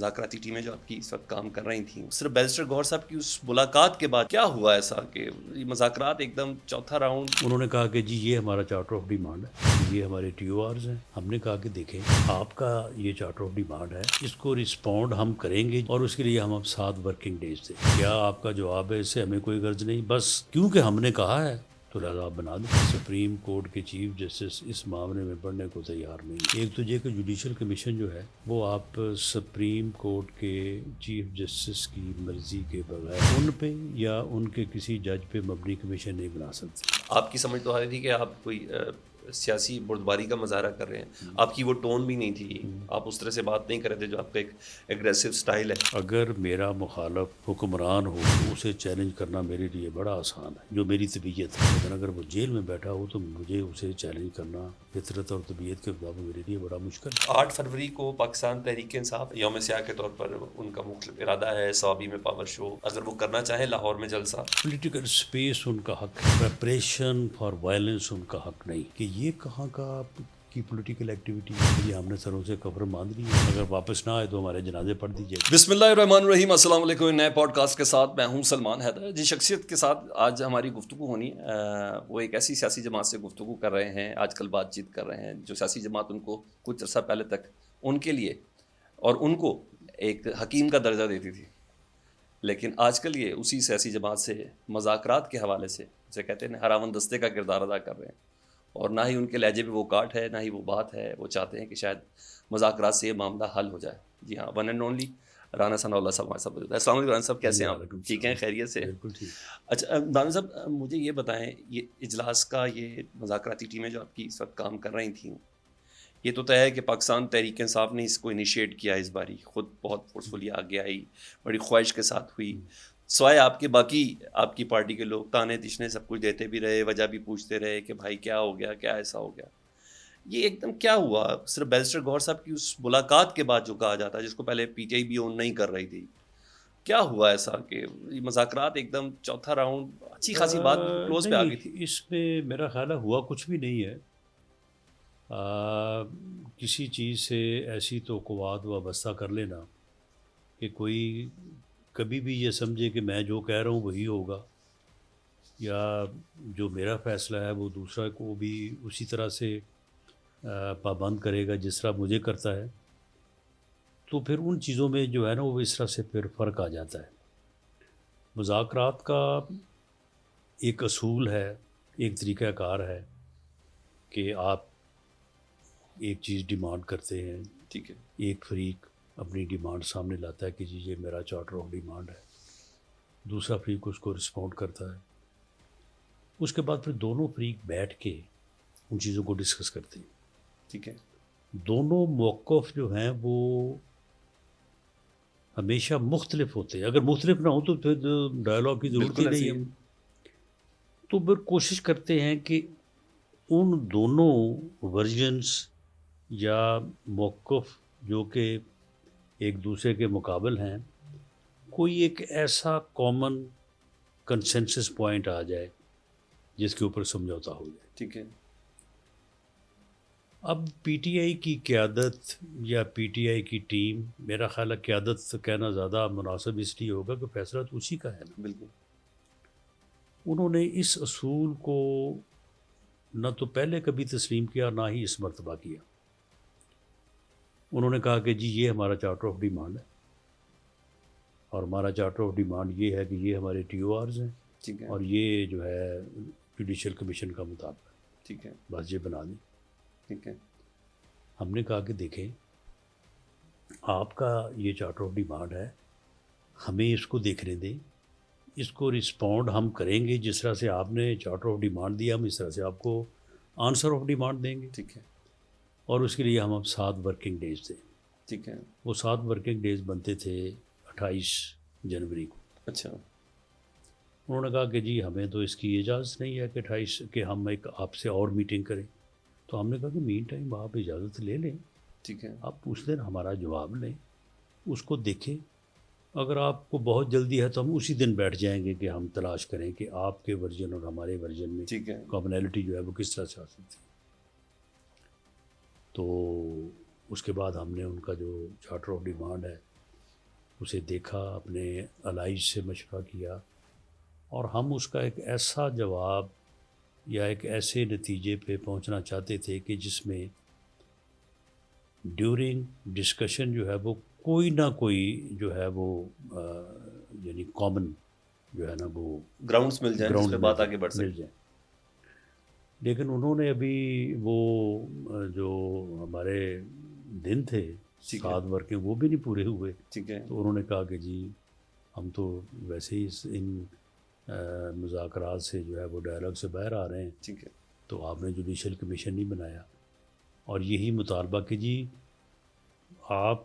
مذاکراتی ٹیمیں جو آپ کی اس وقت کام کر رہی تھیں، صرف بیرسٹر گوہر صاحب کی اس ملاقات کے بعد کیا ہوا ایسا کہ یہ مذاکرات ایک دم چوتھا راؤنڈ؟ انہوں نے کہا کہ جی یہ ہمارا چارٹر آف ڈیمانڈ ہے، یہ ہمارے ٹی او آرز ہیں. ہم نے کہا کہ دیکھیں آپ کا یہ چارٹر آف ڈیمانڈ ہے، اس کو رسپونڈ ہم کریں گے اور اس کے لیے ہم 7 ورکنگ ڈیز دیں. کیا آپ کا جواب ہے؟ اس سے ہمیں کوئی غرض نہیں، بس کیونکہ ہم نے کہا ہے تو لہٰذا آپ بنا دیں. سپریم کورٹ کے چیف جسٹس اس معاملے میں پڑھنے کو تیار نہیں. ایک تو یہ کہ جوڈیشل کمیشن جو ہے وہ آپ سپریم کورٹ کے چیف جسٹس کی مرضی کے بغیر ان پہ یا ان کے کسی جج پہ مبنی کمیشن نہیں بنا سکتے. آپ کی سمجھ تو آ رہی تھی کہ آپ کوئی سیاسی بردباری کا مظاہرہ کر رہے ہیں، آپ کی وہ ٹون بھی نہیں تھی، آپ اس طرح سے بات نہیں کر رہے تھے جو آپ کا ایک ایگریسو سٹائل ہے. اگر میرا مخالف حکمران ہو تو اسے چیلنج کرنا میرے لیے بڑا آسان ہے، جو میری طبیعت ہے. لیکن اگر وہ جیل میں بیٹھا ہو تو مجھے اسے چیلنج کرنا فطرت اور طبیعت کے مطابق میرے لیے بڑا مشکل ہے. 8 فروری کو پاکستان تحریک انصاف یوم سیاہ کے طور پر ان کا مختلف ارادہ ہے، صوابی میں پاور شو، اگر وہ کرنا چاہیں لاہور میں جلسہ. پولیٹیکل سپیس ان کا حق ہے، پریپریشن فار وائلنس ان کا حق نہیں. کہ یہ کہاں کا کی پولیٹیکل ایکٹیویٹی ہے؟ یہ ہم نے سروں سے کفر مان لی ہے. اگر واپس نہ آئے تو ہمارے جنازے پڑھ دیجیے. بسم اللہ الرحمن الرحیم. السلام علیکم. نئے پوڈ کاسٹ کے ساتھ میں ہوں سلمان حیدر. جس شخصیت کے ساتھ آج ہماری گفتگو ہونی وہ ایک ایسی سیاسی جماعت سے گفتگو کر رہے ہیں، آج کل بات چیت کر رہے ہیں، جو سیاسی جماعت ان کو کچھ عرصہ پہلے تک ان کے لیے اور ان کو ایک حکیم کا درجہ دیتی تھی، لیکن آج کل یہ اسی سیاسی جماعت سے مذاکرات کے حوالے سے جسے کہتے ہیں ہراون دستے کا کردار ادا کر رہے ہیں. اور نہ ہی ان کے لہجے پہ وہ کاٹ ہے، نہ ہی وہ بات ہے. وہ چاہتے ہیں کہ شاید مذاکرات سے یہ معاملہ حل ہو جائے. جی ہاں، ون اینڈ اونلی رانا ثناء اللہ صاحب ہمارے ساتھ موجود ہے. السلام علیکم رانا صاحب، کیسے ہیں آپ؟ ٹھیک ہیں، خیریت سے؟ بالکل ٹھیک. اچھا رانا صاحب، مجھے یہ بتائیں، یہ اجلاس کا یہ مذاکراتی ٹیمیں جو آپ کی اس وقت کام کر رہی تھیں، یہ تو طے ہے کہ پاکستان تحریک انصاف نے اس کو انیشیٹ کیا، اس باری خود بہت فورسفلی آگے آئی، بڑی خواہش کے ساتھ ہوئی، سوائے آپ کے باقی آپ کی پارٹی کے لوگ تانے تشنے سب کچھ دیتے بھی رہے، وجہ بھی پوچھتے رہے کہ بھائی کیا ہو گیا، کیا ایسا ہو گیا. یہ ایک دم کیا ہوا؟ صرف بیرسٹر گوہر صاحب کی اس ملاقات کے بعد جو کہا جاتا ہے، جس کو پہلے پی ٹی آئی بھی اون نہیں کر رہی تھی، کیا ہوا ایسا کہ یہ مذاکرات ایک دم چوتھا راؤنڈ اچھی خاصی بات کلوز پہ آ گئی تھی؟ اس میں میرا خیال ہے ہوا کچھ بھی نہیں ہے. کسی چیز سے ایسی توقعات وابستہ کر لینا کہ کوئی کبھی بھی یہ سمجھے کہ میں جو کہہ رہا ہوں وہی ہوگا، یا جو میرا فیصلہ ہے وہ دوسرا کو بھی اسی طرح سے پابند کرے گا جس طرح مجھے کرتا ہے، تو پھر ان چیزوں میں جو ہے نا وہ اس طرح سے پھر فرق آ جاتا ہے. مذاکرات کا ایک اصول ہے، ایک طریقہ کار ہے کہ آپ ایک چیز ڈیمانڈ کرتے ہیں، ٹھیک ہے، ایک فریق اپنی ڈیمانڈ سامنے لاتا ہے کہ جی یہ میرا چارٹر آف ڈیمانڈ ہے، دوسرا فریق اس کو رسپونڈ کرتا ہے. اس کے بعد پھر دونوں فریق بیٹھ کے ان چیزوں کو ڈسکس کرتے ہیں. ٹھیک ہے، دونوں موقف جو ہیں وہ ہمیشہ مختلف ہوتے ہیں. اگر مختلف نہ ہو تو پھر ڈائلاگ کی ضرورت ہی نہیں ہے. تو پھر کوشش کرتے ہیں کہ ان دونوں ورژنس یا موقف جو کہ ایک دوسرے کے مقابل ہیں، کوئی ایک ایسا کامن کنسنسس پوائنٹ آ جائے جس کے اوپر سمجھوتا ہو جائے. ٹھیک ہے. اب پی ٹی آئی کی قیادت یا پی ٹی آئی کی ٹیم، میرا خیال ہے قیادت کہنا زیادہ مناسب اس لیے ہوگا کہ فیصلہ تو اسی کا ہے نا. بالکل. انہوں نے اس اصول کو نہ تو پہلے کبھی تسلیم کیا، نہ ہی اس مرتبہ کیا. انہوں نے کہا کہ جی یہ ہمارا چارٹر آف ڈیمانڈ ہے، اور ہمارا چارٹر آف ڈیمانڈ یہ ہے کہ یہ ہمارے ٹی او آرز ہیں، ٹھیک ہے، اور یہ جو ہے جوڈیشل کمیشن کا مطابق ہے. ٹھیک ہے، بس یہ بنا دیں. ٹھیک ہے. ہم نے کہا کہ دیکھیں آپ کا یہ چارٹر آف ڈیمانڈ ہے، ہمیں اس کو دیکھنے دیں، اس کو رسپونڈ ہم کریں گے جس طرح سے آپ نے چارٹر آف ڈیمانڈ دیا، ہم اس طرح سے آپ کو آنسر آف ڈیمانڈ دیں گے. ٹھیک ہے، اور اس کے لیے ہم 7 ورکنگ ڈیز دیں. ٹھیک ہے. وہ 7 ورکنگ ڈیز بنتے تھے 28 جنوری کو. اچھا. انہوں نے کہا کہ جی ہمیں تو اس کی اجازت نہیں ہے کہ 28 کہ ہم ایک آپ سے اور میٹنگ کریں. تو ہم نے کہا کہ مین ٹائم آپ اجازت لے لیں، ٹھیک ہے، آپ پوچھ لیں، ہمارا جواب لیں، اس کو دیکھیں. اگر آپ کو بہت جلدی ہے تو ہم اسی دن بیٹھ جائیں گے کہ ہم تلاش کریں کہ آپ کے ورژن اور ہمارے ورژن میں ٹھیک ہے، کامنالٹی جو ہے وہ کس طرح سے آ سکتی ہے. تو اس کے بعد ہم نے ان کا جو چارٹر آف ڈیمانڈ ہے اسے دیکھا، اپنے الائج سے مشورہ کیا، اور ہم اس کا ایک ایسا جواب یا ایک ایسے نتیجے پہ پہنچنا چاہتے تھے کہ جس میں ڈیورنگ ڈسکشن جو ہے وہ کوئی نہ کوئی جو ہے وہ یعنی کامن جو ہے نا وہ گراؤنڈس مل جائیں جس پہ بات آگے بڑھ مل سکے. جائیں. لیکن انہوں نے ابھی وہ جو ہمارے دن تھے ٹھیک ہے. 7 ورکنگ وہ بھی نہیں پورے ہوئے. ٹھیک ہے. تو انہوں نے کہا کہ جی ہم تو ویسے ہی ان مذاکرات سے جو ہے وہ ڈائلاگ سے باہر آ رہے ہیں، ٹھیک ہے. تو آپ نے جوڈیشل کمیشن نہیں بنایا، اور یہی مطالبہ کہ جی آپ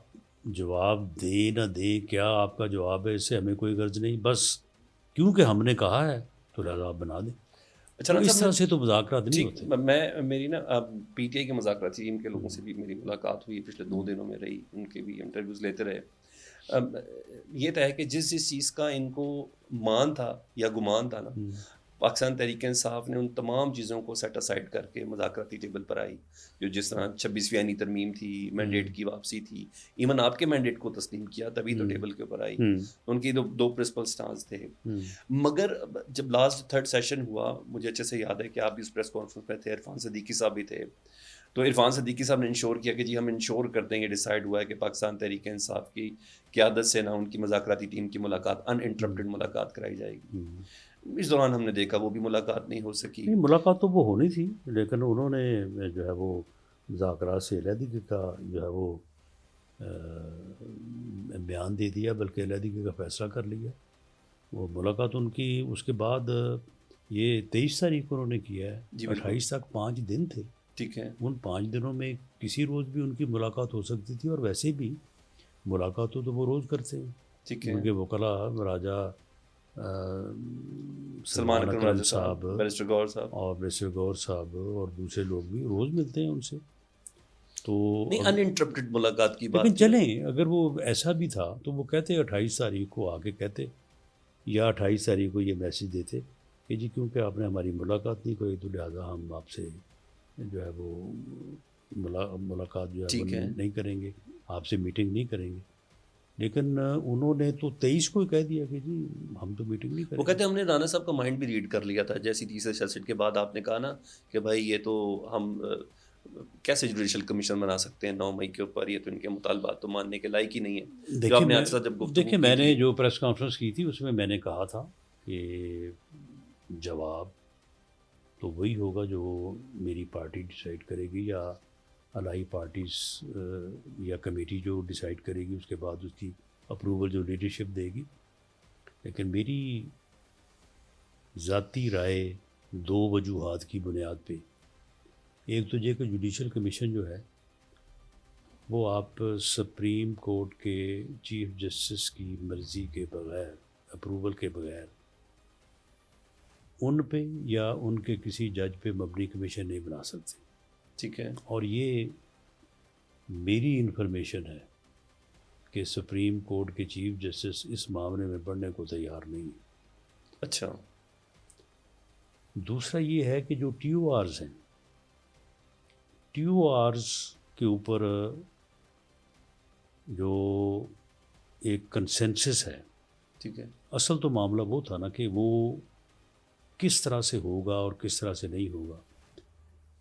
جواب دیں نہ دیں، کیا آپ کا جواب ہے، اس سے ہمیں کوئی غرض نہیں، بس کیونکہ ہم نے کہا ہے تو لہٰذا آپ بنا دیں. اچھا تو نا اس صاحب طرح سے تو مذاکرات نہیں ہوتے. ٹھیک، میں میری نا پی ٹی آئی کے مذاکراتی ٹیم کے لوگوں سے بھی میری ملاقات ہوئی پچھلے 2 دنوں میں رہی، ان کے بھی انٹرویوز لیتے رہے. یہ طے ہے کہ جس چیز کا ان کو مان تھا یا گمان تھا نا، پاکستان تحریک انصاف نے ان تمام چیزوں کو سیٹ اسائڈ کر کے مذاکراتی ٹیبل پر آئی، جو جس طرح 26ویں آئینی ترمیم تھی، مینڈیٹ کی واپسی تھی، ایون آپ کے مینڈیٹ کو تسلیم کیا تبھی تو ٹیبل کے اوپر آئی. ان کی 2 پرنسپل سٹانس تھے. مگر جب لاسٹ 3rd سیشن ہوا، مجھے اچھے سے یاد ہے کہ آپ بھی اس پریس کانفرنس میں تھے، عرفان صدیقی صاحب بھی تھے. تو عرفان صدیقی صاحب نے انشور کیا کہ جی ہم انشور کرتے ہیں، یہ ڈیسائیڈ ہوا ہے کہ پاکستان تحریک انصاف کی قیادت سے نا ان کی مذاکراتی ٹیم کی ملاقات ان انٹرپٹڈ ملاقات کرائی جائے گی. اس دوران ہم نے دیکھا وہ بھی ملاقات نہیں ہو سکی. نہیں، ملاقات تو وہ ہونی تھی، لیکن انہوں نے جو ہے وہ مذاکرات سے علیحدگی کا جو ہے وہ بیان دے دیا، بلکہ علیحدگی کا فیصلہ کر لیا. وہ ملاقات ان کی اس کے بعد یہ 23 تاریخ کو انہوں نے کیا ہے. 28 تک 5 دن تھے. ٹھیک ہے. ان 5 دنوں میں کسی روز بھی ان کی ملاقات ہو سکتی تھی، اور ویسے بھی ملاقات تو وہ روز کرتے ہیں. ٹھیک ہے. ان کے وکلاء راجہ سلمان اکرم صاحب، بیرسٹر گور صاحب اور بیرسٹر گور صاحب اور دوسرے لوگ بھی روز ملتے ہیں ان سے. تو نہیں، ان انٹرپٹڈ ملاقات کی بات. لیکن چلیں، اگر وہ ایسا بھی تھا تو وہ کہتے 28 تاریخ کو آ کے کہتے، یا 28 تاریخ کو یہ میسج دیتے کہ جی کیونکہ آپ نے ہماری ملاقات نہیں کی تو لہٰذا ہم آپ سے جو ہے وہ ملاقات جو ہے وہ نہیں کریں گے، آپ سے میٹنگ نہیں کریں گے. لیکن انہوں نے تو 23 کو ہی کہہ دیا کہ جی ہم تو میٹنگ نہیں کریں. وہ کہتے ہیں ہم نے رانا صاحب کا مائنڈ بھی ریڈ کر لیا تھا، جیسی 30 سیشن کے بعد آپ نے کہا نا کہ بھائی یہ تو ہم کیسے جوڈیشل کمیشن بنا سکتے ہیں 9 مئی کے اوپر، یہ تو ان کے مطالبات تو ماننے کے لائق ہی نہیں ہے. دیکھیں میں نے جو پریس کانفرنس کی تھی اس میں میں نے کہا تھا کہ جواب تو وہی ہوگا جو میری پارٹی ڈیسائیڈ کرے گی، یا الائی پارٹیز یا کمیٹی جو ڈیسائیڈ کرے گی، اس کے بعد اس کی اپروول جو لیڈرشپ دے گی. لیکن میری ذاتی رائے 2 وجوہات کی بنیاد پہ، ایک تو یہ کہ جوڈیشل کمیشن جو ہے وہ آپ سپریم کورٹ کے چیف جسٹس کی مرضی کے بغیر، اپروول کے بغیر ان پہ یا ان کے کسی جج پہ مبنی کمیشن نہیں بنا سکتے. ٹھیک ہے. اور یہ میری انفارمیشن ہے کہ سپریم کورٹ کے چیف جسٹس اس معاملے میں پڑھنے کو تیار نہیں. اچھا. دوسرا یہ ہے کہ جو ٹی او آرز ہیں، ٹی او آرز کے اوپر جو ایک کنسنسس ہے. ٹھیک ہے. اصل تو معاملہ وہ تھا نا کہ وہ کس طرح سے ہوگا اور کس طرح سے نہیں ہوگا.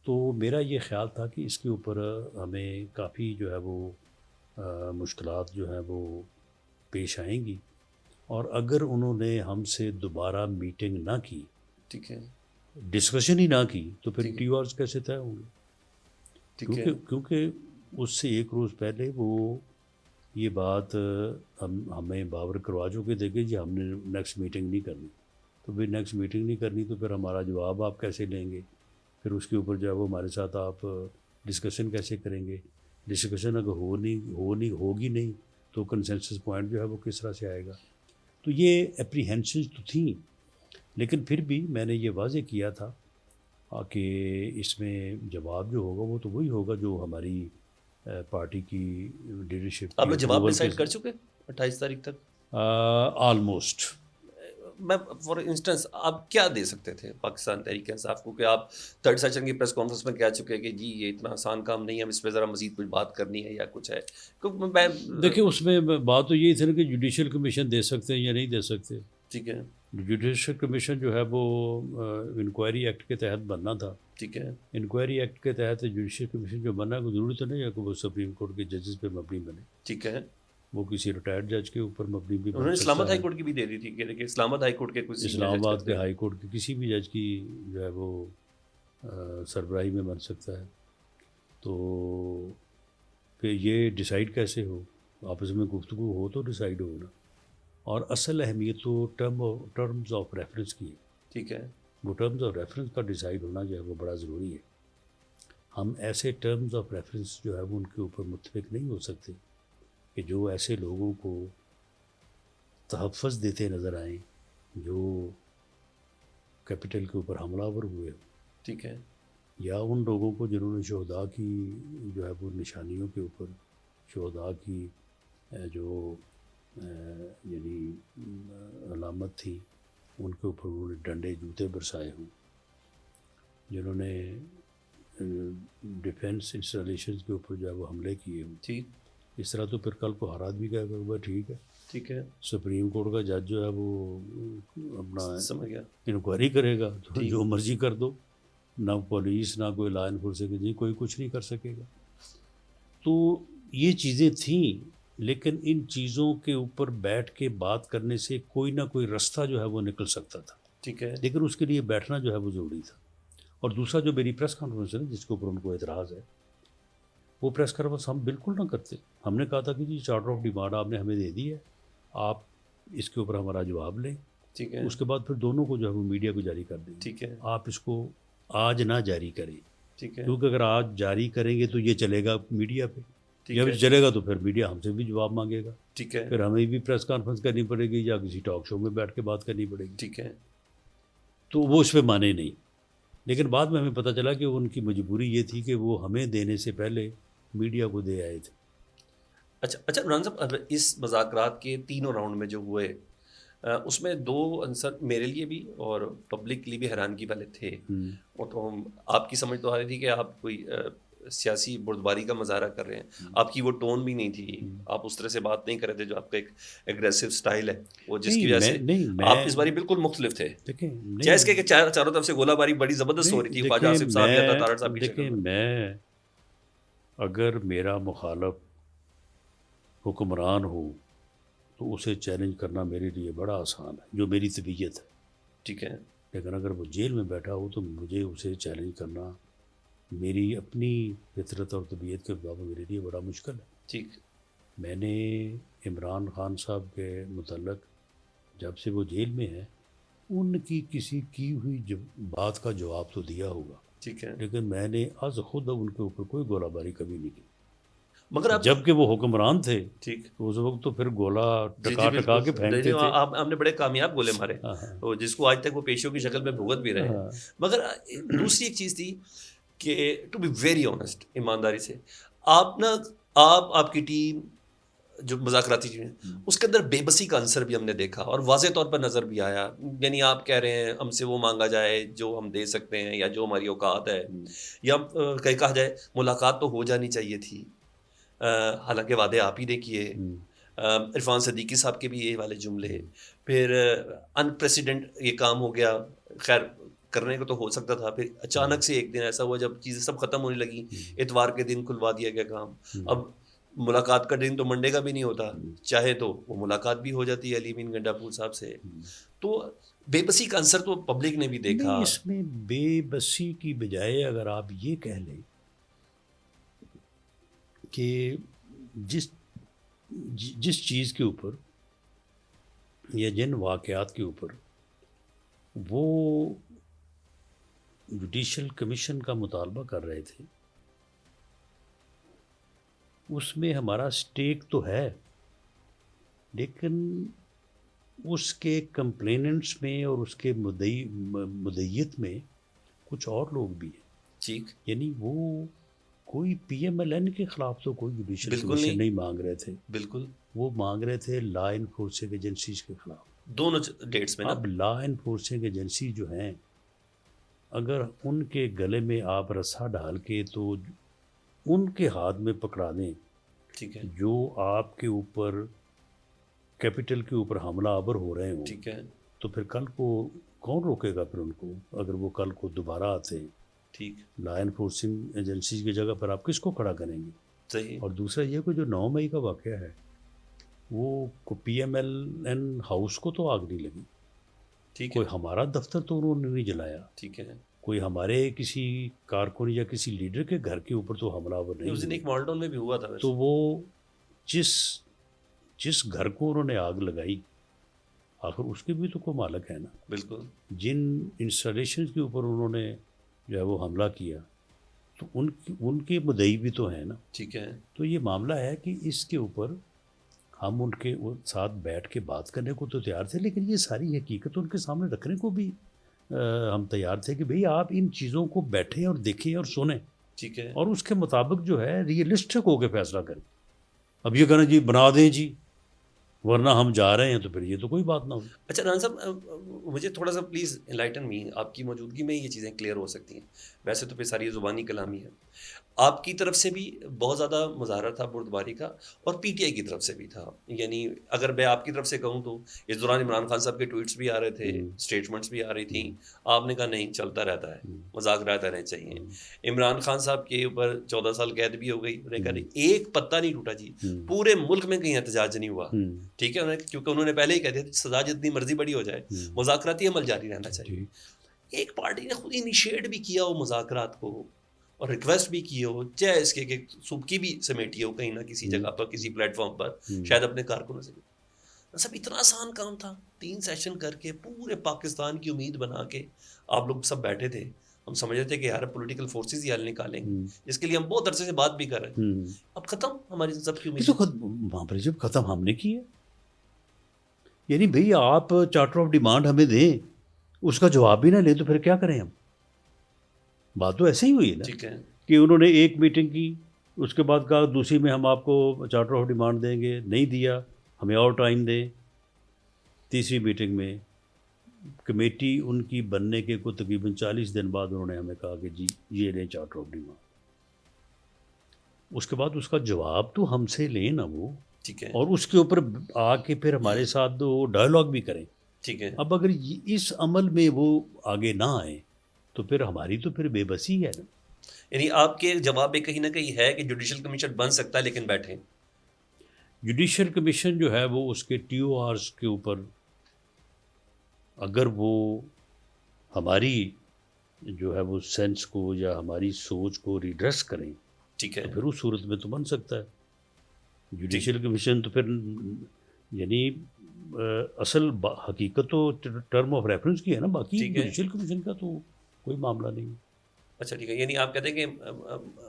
تو میرا یہ خیال تھا کہ اس کے اوپر ہمیں کافی جو ہے وہ مشکلات جو ہیں وہ پیش آئیں گی، اور اگر انہوں نے ہم سے دوبارہ میٹنگ نہ کی، ٹھیک ہے، ڈسکشن ہی نہ کی، تو پھر ٹی او آرز کیسے طے ہوں گے؟ کیونکہ اس سے 1 روز پہلے وہ یہ بات ہمیں باور کروا چکے تھے کہ جی ہم نے نیکسٹ میٹنگ نہیں کرنی. تو پھر نیکسٹ میٹنگ نہیں کرنی تو پھر ہمارا جواب آپ کیسے لیں گے؟ پھر اس کے اوپر جو ہے وہ ہمارے ساتھ آپ ڈسکشن کیسے کریں گے؟ ڈسکشن اگر ہوگی نہیں تو کنسنسس پوائنٹ جو ہے وہ کس طرح سے آئے گا؟ تو یہ اپریہینشنز تو تھیں، لیکن پھر بھی میں نے یہ واضح کیا تھا کہ اس میں جواب جو ہوگا وہ تو وہی ہوگا جو ہماری پارٹی کی لیڈرشپ. آپ نے جواب ڈیسائیڈ کر چکے 28 تاریخ تک؟ آلموسٹ. میں فار انسٹنس آپ کیا دے سکتے تھے پاکستان تحریک انصاف کو کہ آپ تھرڈ سیشن کی پریس کانفرنس میں کہہ چکے کہ جی یہ اتنا آسان کام نہیں ہے, اس پہ ذرا مزید کچھ بات کرنی ہے یا کچھ ہے؟ کیونکہ میں دیکھیں اس میں بات تو یہی تھی نا کہ جوڈیشل کمیشن دے سکتے ہیں یا نہیں دے سکتے. ٹھیک ہے جوڈیشل کمیشن جو ہے وہ انکوائری ایکٹ کے تحت بننا تھا. ٹھیک ہے انکوائری ایکٹ کے تحت جوڈیشل کمیشن جو بننا ہے ضروری تو نہیں ہے کہ وہ سپریم کورٹ کے ججز پہ مبنی بنے. ٹھیک ہے. وہ کسی ریٹائرڈ جج کے اوپر مبنی بھی انہوں نے بن اسلام آباد سکتا ہائی ہے. کورٹ کی بھی دے دی تھی کہ اسلام آباد ہائی کورٹ کے کچھ اسلام آباد کے ہائی کورٹ کے کسی بھی جج کی جو ہے وہ سربراہی میں بن سکتا ہے. تو پھر یہ ڈیسائیڈ کیسے ہو, آپس میں گفتگو ہو تو ڈیسائیڈ ہو نا. اور اصل اہمیت تو ٹرمز آف ریفرنس کی ہے. ٹھیک ہے. وہ ٹرمز آف ریفرنس کا ڈیسائیڈ ہونا جو ہے وہ بڑا ضروری ہے. ہم ایسے ٹرمز آف ریفرنس جو ہے وہ ان کے اوپر متفق نہیں ہو سکتے کہ جو ایسے لوگوں کو تحفظ دیتے نظر آئیں جو کیپٹل کے اوپر حملہ آور ہوئے ہوں. ٹھیک ہے. یا ان لوگوں کو جنہوں نے شہداء کی جو ہے وہ نشانیوں کے اوپر شہداء کی جو یعنی علامت تھی ان کے اوپر انہوں نے ڈنڈے جوتے برسائے ہوں, جنہوں نے ڈیفینس انسٹالیشنز کے اوپر جو ہے وہ حملے کیے ہوں. ٹھیک. اس طرح تو پھر کل کو ہرات بھی کہے گا ٹھیک ہے. ٹھیک ہے. سپریم کورٹ کا جج جو ہے وہ اپنا سمجھ گیا انکوائری کرے گا تو جو مرضی کر دو, نہ پولیس نہ کوئی لا انفورسنگ جی کوئی کچھ نہیں کر سکے گا. تو یہ چیزیں تھیں, لیکن ان چیزوں کے اوپر بیٹھ کے بات کرنے سے کوئی نہ کوئی رستہ جو ہے وہ نکل سکتا تھا. ٹھیک ہے. لیکن اس کے لیے بیٹھنا جو ہے وہ ضروری تھا. اور دوسرا جو میری پریس کانفرنس ہے جس کے اوپر ان کو اعتراض ہے, وہ پریس کانفرنس ہم بالکل نہ کرتے. ہم نے کہا تھا کہ جی چارٹر آف ڈیمانڈ آپ نے ہمیں دے دی ہے, آپ اس کے اوپر ہمارا جواب لیں. ٹھیک ہے. اس کے بعد پھر دونوں کو جو ہے وہ میڈیا کو جاری کر دیں. ٹھیک ہے. آپ اس کو آج نہ جاری کریں, ٹھیک ہے. کیونکہ اگر آج جاری کریں گے تو یہ چلے گا میڈیا پہ, جب چلے گا تو پھر میڈیا ہم سے بھی جواب مانگے گا. ٹھیک ہے. پھر ہمیں بھی پریس کانفرنس کرنی پڑے گی یا کسی ٹاک شو میں بیٹھ کے بات کرنی پڑے گی. ٹھیک ہے. تو وہ اس پہ مانے نہیں. لیکن بعد میں ہمیں پتہ چلا کہ ان کی مجبوری یہ تھی کہ وہ ہمیں دینے سے پہلے میڈیا کو دے آئے تھے. اچھا عمران صاحب, اس مذاکرات کے تینوں راؤنڈ میں جو ہوئے اس میں دو عنصر میرے لیے بھی اور پبلک کے لیے بھی حیرانگی والے تھے. اور تو آپ کی سمجھ تو آ رہی تھی کہ آپ کوئی سیاسی بردباری کا مظاہرہ کر رہے ہیں. آپ کی وہ ٹون بھی نہیں تھی, آپ اس طرح سے بات نہیں کر رہے تھے جو آپ کا ایک ایگریسو سٹائل ہے, وہ جس کی وجہ سے آپ اس باری بالکل مختلف تھے. جیسے کہ چاروں طرف سے گولہ باری بڑی زبردست ہو رہی تھی, خواجہ آصف صاحب یا تارڑ صاحب کی شکل میں. میں اگر میرا مخالف حکمران ہو تو اسے چیلنج کرنا میرے لیے بڑا آسان ہے, جو میری طبیعت ہے. ٹھیک ہے. لیکن اگر وہ جیل میں بیٹھا ہو تو مجھے اسے چیلنج کرنا میری اپنی فطرت اور طبیعت کے مطابق میرے لیے بڑا مشکل ہے. ٹھیک. میں نے عمران خان صاحب کے متعلق جب سے وہ جیل میں ہیں ان کی کسی کی ہوئی بات کا جواب تو دیا ہوگا. ٹھیک ہے. لیکن میں نے از خود ان کے اوپر کوئی گولہ باری کبھی نہیں کی. مگر جب کہ وہ حکمران تھے ٹھیک تو اس وقت تو پھر گولہ ٹکا کے پھینکتے تھے. آپ نے بڑے کامیاب گولے مارے, جس کو آج تک وہ پیشوں کی شکل میں بھگت بھی رہے ہیں. مگر دوسری ایک چیز تھی کہ ٹو بی ویری آنیسٹ, ایمانداری سے, آپ کی ٹیم جو مذاکراتی ٹیم ہے اس کے اندر بے بسی کا عنصر بھی ہم نے دیکھا اور واضح طور پر نظر بھی آیا. یعنی آپ کہہ رہے ہیں ہم سے وہ مانگا جائے جو ہم دے سکتے ہیں یا جو ہماری اوقات ہے, یا کہا جائے ملاقات تو ہو جانی چاہیے تھی, حالانکہ وعدے آپ ہی نے کیے. عرفان صدیقی صاحب کے بھی یہ والے جملے. پھر انپریسیڈنٹ یہ کام ہو گیا, خیر کرنے کو تو ہو سکتا تھا, پھر اچانک سے ایک دن ایسا ہوا جب چیزیں سب ختم ہونے لگیں, اتوار کے دن کھلوا دیا گیا کام. اب ملاقات کا دن تو منڈے کا بھی نہیں ہوتا, چاہے تو وہ ملاقات بھی ہو جاتی ہے علی امین گنڈا پور صاحب سے. تو بے بسی کا عنصر تو پبلک نے بھی دیکھا. اس میں بے بسی کی بجائے اگر آپ یہ کہہ لیں کہ جس چیز کے اوپر یا جن واقعات کے اوپر وہ جوڈیشل کمیشن کا مطالبہ کر رہے تھے اس میں ہمارا سٹیک تو ہے, لیکن اس کے کمپلیننٹس میں اور اس کے مدعیت میں کچھ اور لوگ بھی ہیں. ٹھیک. یعنی وہ کوئی پی ایم ایل این کے خلاف تو کوئی جوڈیشل کمیشن نہیں مانگ رہے تھے. بالکل. وہ مانگ رہے تھے لا انفورسنگ ایجنسیز کے خلاف. دونوں ڈیٹس میں نا. اب لا انفورسنگ ایجنسی جو ہیں اگر ان کے گلے میں آپ رسا ڈال کے تو ان کے ہاتھ میں پکڑا دیں ٹھیک ہے جو آپ کے اوپر کیپٹل کے اوپر حملہ آور ہو رہے ہوں، ٹھیک ہے تو پھر کل کو کون روکے گا پھر ان کو؟ اگر وہ کل کو دوبارہ آتے ہیں ٹھیک لا انفورسنگ ایجنسی کی جگہ پر آپ کس کو کھڑا کریں گے؟ صحیح اور دوسرا یہ کہ جو 9 مئی کا واقعہ ہے وہ P M L N house کو تو آگ نہیں لگی، ٹھیک ہے کوئی ہمارا دفتر تو انہوں نے نہیں جلایا، ٹھیک ہے. کوئی ہمارے کسی کارکن یا کسی لیڈر کے گھر کے اوپر تو حملہ آور نہیں اس دن ہوا۔ ایک مالٹون میں بھی ہوا تھا تو وہ جس گھر کو انہوں نے آگ لگائی آخر اس کے بھی تو کوئی مالک ہے نا، بالکل جن انسٹالیشنز کے اوپر انہوں نے جو ہے وہ حملہ کیا تو ان کے مدعی بھی تو ہیں نا۔ ٹھیک ہے تو یہ معاملہ ہے کہ اس کے اوپر ہم ان کے ساتھ بیٹھ کے بات کرنے کو تو تیار تھے، لیکن یہ ساری حقیقت ان کے سامنے رکھنے کو بھی ہم تیار تھے کہ بھئی آپ ان چیزوں کو بیٹھیں اور دیکھیں اور سنیں ٹھیک ہے. اور اس کے مطابق جو ہے ریئلسٹک ہو کے فیصلہ کریں۔ اب یہ کہنا جی بنا دیں جی ورنہ ہم جا رہے ہیں، تو پھر یہ تو کوئی بات نہ ہوئی۔ اچھا ران صاحب مجھے تھوڑا سا پلیز انلائٹن می، آپ کی موجودگی میں یہ چیزیں کلیئر ہو سکتی ہیں، ویسے تو پھر ساری زبانی کلامی ہے۔ آپ کی طرف سے بھی بہت زیادہ مظاہرہ تھا بردباری کا اور پی ٹی آئی کی طرف سے بھی تھا، یعنی اگر میں آپ کی طرف سے کہوں تو اس دوران عمران خان صاحب کے ٹویٹس بھی آ رہے تھے، اسٹیٹمنٹس بھی آ رہی تھیں، آپ نے کہا نہیں چلتا رہتا ہے، مذاکرات رہنے چاہیے۔ عمران خان صاحب کے اوپر 14 سال قید بھی ہو گئی، انہوں نے کہا ایک پتا نہیں ٹوٹا جی، پورے ملک میں کہیں احتجاج نہیں ہوا، ٹھیک ہے، کیونکہ انہوں نے پہلے ہی کہہ دیا سزا جتنی مرضی بڑی ہو جائے مذاکراتی عمل جاری رہنا چاہیے۔ ایک پارٹی نے خود انیشیٹ بھی کیا ہو مذاکرات کو اور ریکویسٹ بھی کی ہو، چاہے اس کے کہ سبکی بھی سمیٹی ہو کہیں نہ کسی جگہ پر، کسی پلیٹ فارم پر، شاید اپنے کارکنوں سے بھی۔ سب اتنا آسان کام تھا، 3 سیشن کر کے پورے پاکستان کی امید بنا کے آپ لوگ سب بیٹھے تھے، ہم سمجھ رہے تھے کہ یار پولیٹیکل فورسز ہی حل نکالیں گے، جس کے لیے ہم بہت عرصے سے بات بھی کر رہے ہیں۔ اب ختم ہماری سب کی امید، وہاں پر جب ختم ہم نے کی ہے، یعنی بھئی آپ چارٹر آف ڈیمانڈ ہمیں دیں، اس کا جواب بھی نہ لیں تو پھر کیا کریں ہم؟ بات تو ایسے ہی ہوئی ہے نا ٹھیک ہے کہ انہوں نے ایک میٹنگ کی، اس کے بعد کہا دوسری میں ہم آپ کو چارٹر آف ڈیمانڈ دیں گے، نہیں دیا، ہمیں اور ٹائم دیں۔ تیسری میٹنگ میں کمیٹی ان کی بننے کے کو تقریباً 40 دن بعد انہوں نے ہمیں کہا کہ جی یہ لیں چارٹر آف ڈیمانڈ۔ اس کے بعد اس کا جواب تو ہم سے لیں نا وہ، ٹھیک ہے اور اس کے اوپر آ کے پھر ہمارے ساتھ دو ڈائلاگ بھی کریں۔ ٹھیک ہے۔ اب اگر اس عمل میں وہ آگے نہ آئیں تو پھر ہماری تو پھر بے بسی ہے نا۔ یعنی آپ کے جواب میں کہیں نہ کہیں ہے کہ جوڈیشل کمیشن بن سکتا ہے لیکن بیٹھیں۔ جوڈیشل کمیشن جو ہے وہ اس کے ٹی او آرز کے اوپر اگر وہ ہماری جو ہے وہ سینس کو یا ہماری سوچ کو ریڈریس کریں ٹھیک ہے تو پھر اس صورت میں تو بن سکتا ہے جوڈیشل کمیشن۔ تو پھر یعنی اصل حقیقت تو ٹرم آف ریفرنس کی ہے نا، باقی جوڈیشل کمیشن کا تو کوئی معاملہ نہیں۔ اچھا ٹھیک ہے، یعنی آپ کہتے ہیں کہ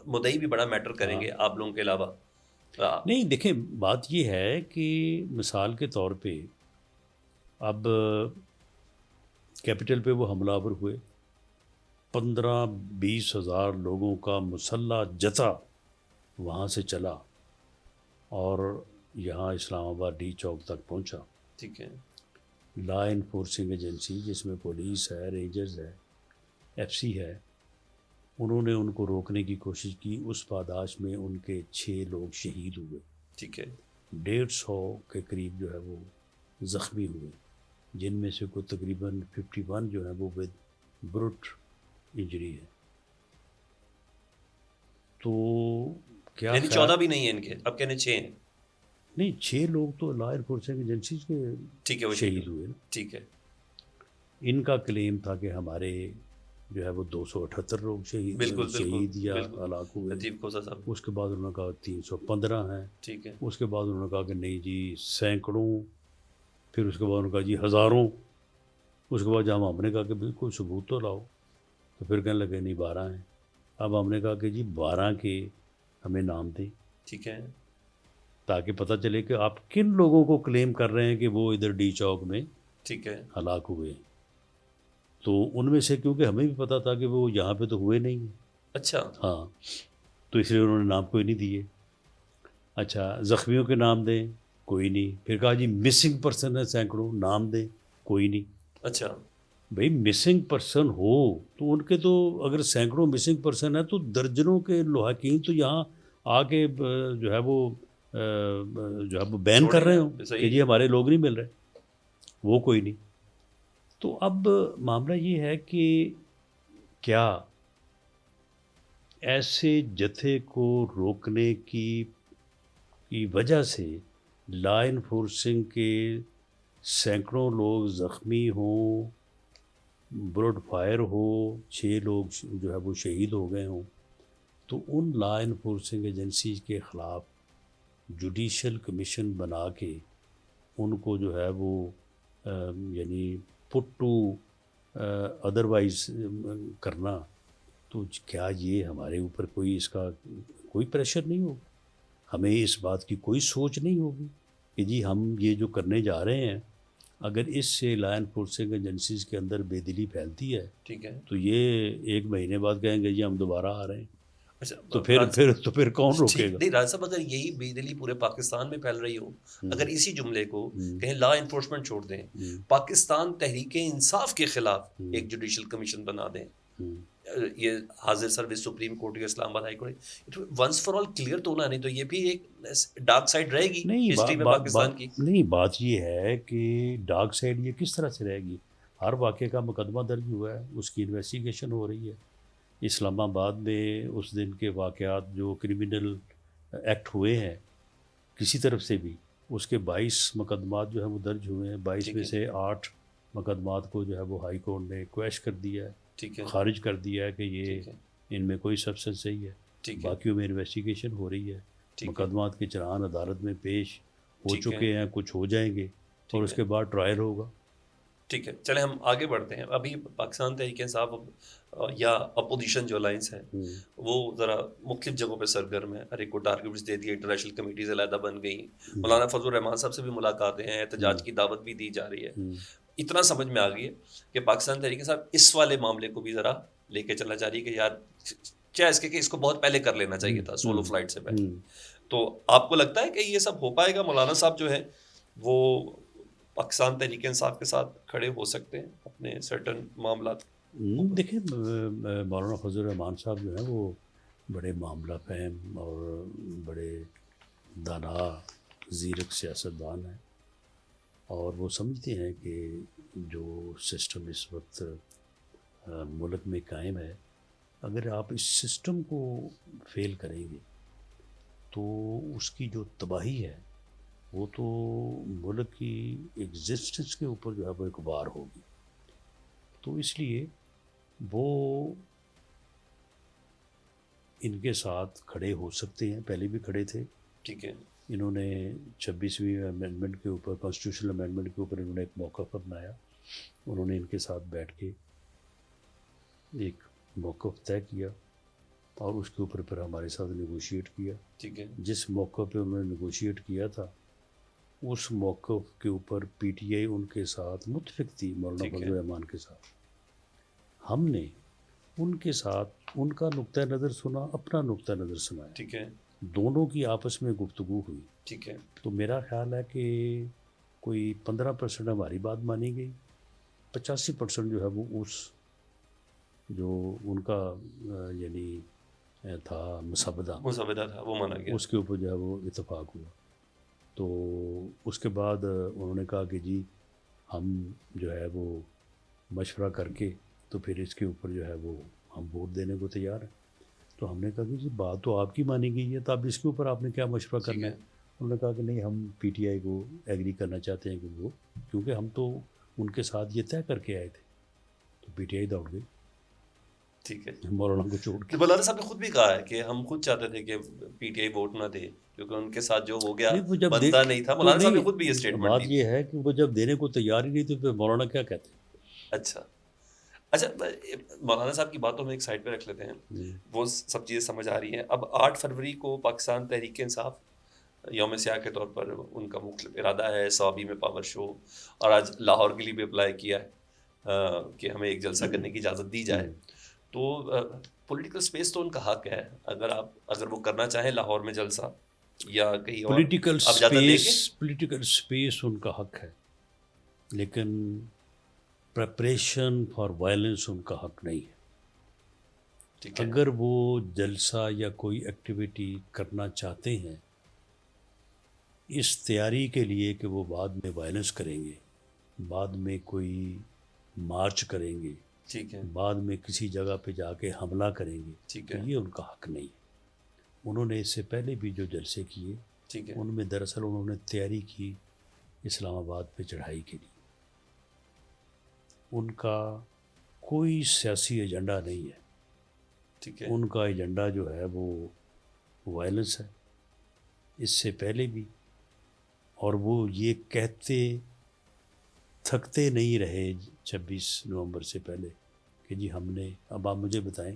مدعی بھی بڑا میٹر کریں گے آپ لوگوں کے علاوہ؟ نہیں دیکھیں بات یہ ہے کہ مثال کے طور پہ اب کیپٹل پہ وہ حملہ آور ہوئے، 15-20 ہزار لوگوں کا مسلح جتھا وہاں سے چلا اور یہاں اسلام آباد ڈی چوک تک پہنچا۔ ٹھیک ہے، لا انفورسنگ ایجنسی جس میں پولیس ہے، رینجرز ہے، ایف سی ہے، انہوں نے ان کو روکنے کی کوشش کی، اس پاداش میں ان کے 6 لوگ شہید ہوئے، ٹھیک ہے، 150 کے قریب جو ہے وہ زخمی ہوئے، جن میں سے کوئی تقریباً 51 جو ہے وہ ود بروٹ انجری ہے۔ تو کیا یعنی 14 بھی نہیں ہیں ان کے، اب کہنے 6 ہیں؟ نہیں 6 لوگ تو لا انفورسنگ ایجنسیز کے ٹھیک ہے، وہ شہید ہوئے نا۔ ٹھیک ہے، ان کا کلیم تھا کہ ہمارے جو ہے وہ 278 لوگ شہید یا ہلاک ہوئے۔ لطیف کھوسہ صاحب، اس کے بعد انہوں نے کہا 315 ہیں۔ ٹھیک ہے، اس کے بعد انہوں نے کہا کہ نہیں جی سینکڑوں، پھر اس کے بعد انہوں نے کہا جی ہزاروں، اس کے بعد جب ہم نے کہا کہ بالکل ثبوت تو لاؤ تو پھر کہنے لگے نہیں 12 ہیں۔ اب ہم نے کہا کہ جی 12 کے ہمیں نام دیں، ٹھیک ہے، تاکہ پتہ چلے کہ آپ کن لوگوں کو کلیم کر رہے ہیں کہ وہ ادھر ڈی چوک میں ٹھیک ہے، ہلاک ہوئے۔ تو ان میں سے کیونکہ ہمیں بھی پتہ تھا کہ وہ یہاں پہ تو ہوئے نہیں ہیں، اچھا، ہاں، تو اس لیے انہوں نے نام کوئی نہیں دیے۔ اچھا زخمیوں کے نام دیں کوئی نہیں. پھر کہا جی مسنگ پرسن ہے سینکڑوں, نام دیں, کوئی نہیں. اچھا بھائی مسنگ پرسن ہو تو ان کے تو اگر سینکڑوں مسنگ پرسن ہیں تو درجنوں کے لواحقین تو یہاں آ کے جو ہے وہ جو ہے وہ بین کر رہے ہوں کہ جی ہمارے لوگ نہیں مل رہے, وہ کوئی نہیں. تو اب معاملہ یہ ہے کہ کیا ایسے جتھے کو روکنے کی وجہ سے لا انفورسنگ کے سینکڑوں لوگ زخمی ہوں, بلڈ فائر ہو, 6 لوگ جو ہے وہ شہید ہو گئے ہوں, تو ان لا انفورسنگ ایجنسیز کے خلاف جوڈیشل کمیشن بنا کے ان کو جو ہے وہ یعنی پٹ ٹو ادروائز کرنا, تو کیا یہ ہمارے اوپر کوئی اس کا کوئی پریشر نہیں ہوگا؟ ہمیں اس بات کی کوئی سوچ نہیں ہوگی کہ جی ہم یہ جو کرنے جا رہے ہیں, اگر اس سے لا انفورسنگ ایجنسیز کے اندر بے دلی پھیلتی ہے, ٹھیک ہے, تو یہ 1 مہینے بعد کہیں گے جی ہم دوبارہ آ رہے ہیں, اچھا تو پھر کون روکے گا؟ نہیں راج صاحب, اگر یہی بے دلی پورے پاکستان میں پھیل رہی ہو, اگر اسی جملے کو کہیں لا انفورسمنٹ چھوڑ دیں, پاکستان تحریک انصاف کے خلاف ایک جوڈیشل کمیشن بنا دیں, یہ حاضر سروس سپریم کورٹ یا Islamabad high court, once for all clear تو ہونا, نہیں تو یہ بھی ایک ڈارک سائڈ رہے گی ہسٹری میں پاکستان کی. نہیں, بات یہ ہے کہ ڈارک سائڈ یہ کس طرح سے رہے گی؟ ہر واقعے کا مقدمہ درج ہوا ہے, اس کی انویسٹیگیشن ہو رہی ہے. اسلام آباد میں اس دن کے واقعات جو کرمنل ایکٹ ہوئے ہیں کسی طرف سے بھی, اس کے 22 مقدمات جو ہیں وہ درج ہوئے ہیں. 22 میں سے 8 مقدمات کو جو ہے وہ ہائی کورٹ نے کویش کر دیا ہے, خارج کر دیا ہے کہ یہ ان میں کوئی سبسٹنس نہیں ہے. باقیوں میں انویسٹیگیشن ہو رہی ہے, مقدمات کے چلان عدالت میں پیش ہو چکے ہیں, کچھ ہو جائیں گے, اور اس کے بعد ٹرائل ہوگا. ٹھیک ہے, چلیں ہم آگے بڑھتے ہیں. ابھی پاکستان تحریک انصاف یا اپوزیشن جو الائنس ہیں وہ ذرا مختلف جگہوں پہ سرگرم ہے, ہر ایک کو ٹارگیٹس دے دیے, انٹرنیشنل کمیٹیز علیحدہ بن گئی, مولانا فضل الرحمان صاحب سے بھی ملاقاتیں ہیں, احتجاج کی دعوت بھی دی جا رہی ہے. اتنا سمجھ میں آ گئی ہے کہ پاکستان تحریک انصاف اس والے معاملے کو بھی ذرا لے کے چلنا چاہ رہی ہے کہ یار کیا اس کے کہ اس کو بہت پہلے کر لینا چاہیے تھا, سولو فلائٹ سے پہلے. تو آپ کو لگتا ہے کہ یہ سب ہو پائے گا؟ مولانا صاحب جو ہے وہ پاکستان تحریک انصاف کے ساتھ کھڑے ہو سکتے ہیں اپنے سرٹن معاملات؟ دیکھیں مولانا فضل الرحمان صاحب جو ہیں وہ بڑے معاملہ فہم اور بڑے دانا زیرک سیاستدان ہیں, اور وہ سمجھتے ہیں کہ جو سسٹم اس وقت ملک میں قائم ہے, اگر آپ اس سسٹم کو فیل کریں گے تو اس کی جو تباہی ہے وہ تو ملک کی ایگزسٹنس کے اوپر جو ہے وہ ایک وار ہوگی. تو اس لیے وہ ان کے ساتھ کھڑے ہو سکتے ہیں, پہلے بھی کھڑے تھے. ٹھیک ہے, انہوں نے 26ویں امینڈمنٹ کے اوپر, کانسٹیٹیوشنل امینڈمنٹ کے اوپر انہوں نے ایک موقف اپنایا, انہوں نے ان کے ساتھ بیٹھ کے ایک موقف طے کیا اور اس کے اوپر پھر ہمارے ساتھ نیگوشیٹ کیا. ٹھیک ہے, جس موقع پہ انہوں نے نیگوشیٹ کیا تھا اس موقف کے اوپر پی ٹی آئی ان کے ساتھ متفق تھی, مولانا فضل الرحمان کے ساتھ. ہم نے ان کے ساتھ ان کا نقطہ نظر سنا, اپنا نقطہ نظر سنایا. ٹھیک ہے, دونوں کی آپس میں گفتگو ہوئی. ٹھیک ہے, تو میرا خیال ہے کہ کوئی 15% ہماری بات مانی گئی, 85% جو ہے وہ اس جو ان کا یعنی تھا مسودہ تھا وہ مانا گیا, اس کے اوپر جو ہے وہ اتفاق ہوا. تو اس کے بعد انہوں نے کہا کہ جی ہم جو ہے وہ مشورہ کر کے تو پھر اس کے اوپر جو ہے وہ ہم ووٹ دینے کو تیار ہیں. تو ہم نے کہا کہ جی بات تو آپ کی مانی گئی ہے, تو اب اس کے اوپر آپ نے کیا مشورہ کرنا ہے؟ انہوں نے کہا کہ نہیں, ہم پی ٹی آئی کو ایگری کرنا چاہتے ہیں کہ وہ, کیونکہ ہم تو ان کے ساتھ یہ طے کر کے آئے تھے. تو پی ٹی آئی دوڑ گئی. ٹھیک ہے, مولانا کو چھوڑ کے. مولانا صاحب نے خود بھی کہا ہے کہ ہم خود چاہتے تھے کہ پی ٹی آئی ووٹ نہ دے کیونکہ ان کے ساتھ جو ہو گیا بنتا نہیں تھا. مولانا صاحب نے خود بھی یہ اسٹیٹمنٹ بات یہ ہے کہ وہ جب دینے کو تیار ہی نہیں تو پھر مولانا کیا کہتے ہیں؟ اچھا, مولانا صاحب کی باتوں میں ایک سائڈ پہ رکھ لیتے ہیں, وہ سب چیزیں سمجھ آ رہی ہیں. اب 8 فروری کو پاکستان تحریک انصاف یوم سیاہ کے طور پر ان کا مختلف ارادہ ہے, صوابی میں پاور شو, اور آج لاہور کے لیے بھی اپلائی کیا ہے کہ ہمیں ایک جلسہ کرنے کی اجازت دی جائے. تو پولیٹیکل سپیس تو ان کا حق ہے, اگر وہ کرنا چاہیں لاہور میں جلسہ یا کہیں اور پولیٹیکل آپ زیادہ دیں گے؟ پولیٹیکل اسپیس ان کا حق ہے، لیکن پریپریشن فار وائلنس ان کا حق نہیں ہے۔ ٹھیک ہے، اگر وہ جلسہ یا کوئی ایکٹیویٹی کرنا چاہتے ہیں اس تیاری کے لیے کہ وہ بعد میں وائلنس کریں گے، بعد میں کوئی مارچ کریں گے، ٹھیک ہے، بعد میں کسی جگہ پہ جا کے حملہ کریں گے، ٹھیک تو ہے، یہ ان کا حق نہیں ہے۔ انہوں نے اس سے پہلے بھی جو جلسے کیے ٹھیک ہے، ان میں دراصل انہوں نے تیاری کی اسلام آباد پہ چڑھائی کے لیے۔ ان کا کوئی سیاسی ایجنڈا نہیں ہے، ٹھیک ہے، ان کا ایجنڈا جو ہے وہ وائلنس ہے، اس سے پہلے بھی، اور وہ یہ کہتے تھکتے نہیں رہے 26 نومبر سے پہلے کہ جی ہم نے، اب آپ مجھے بتائیں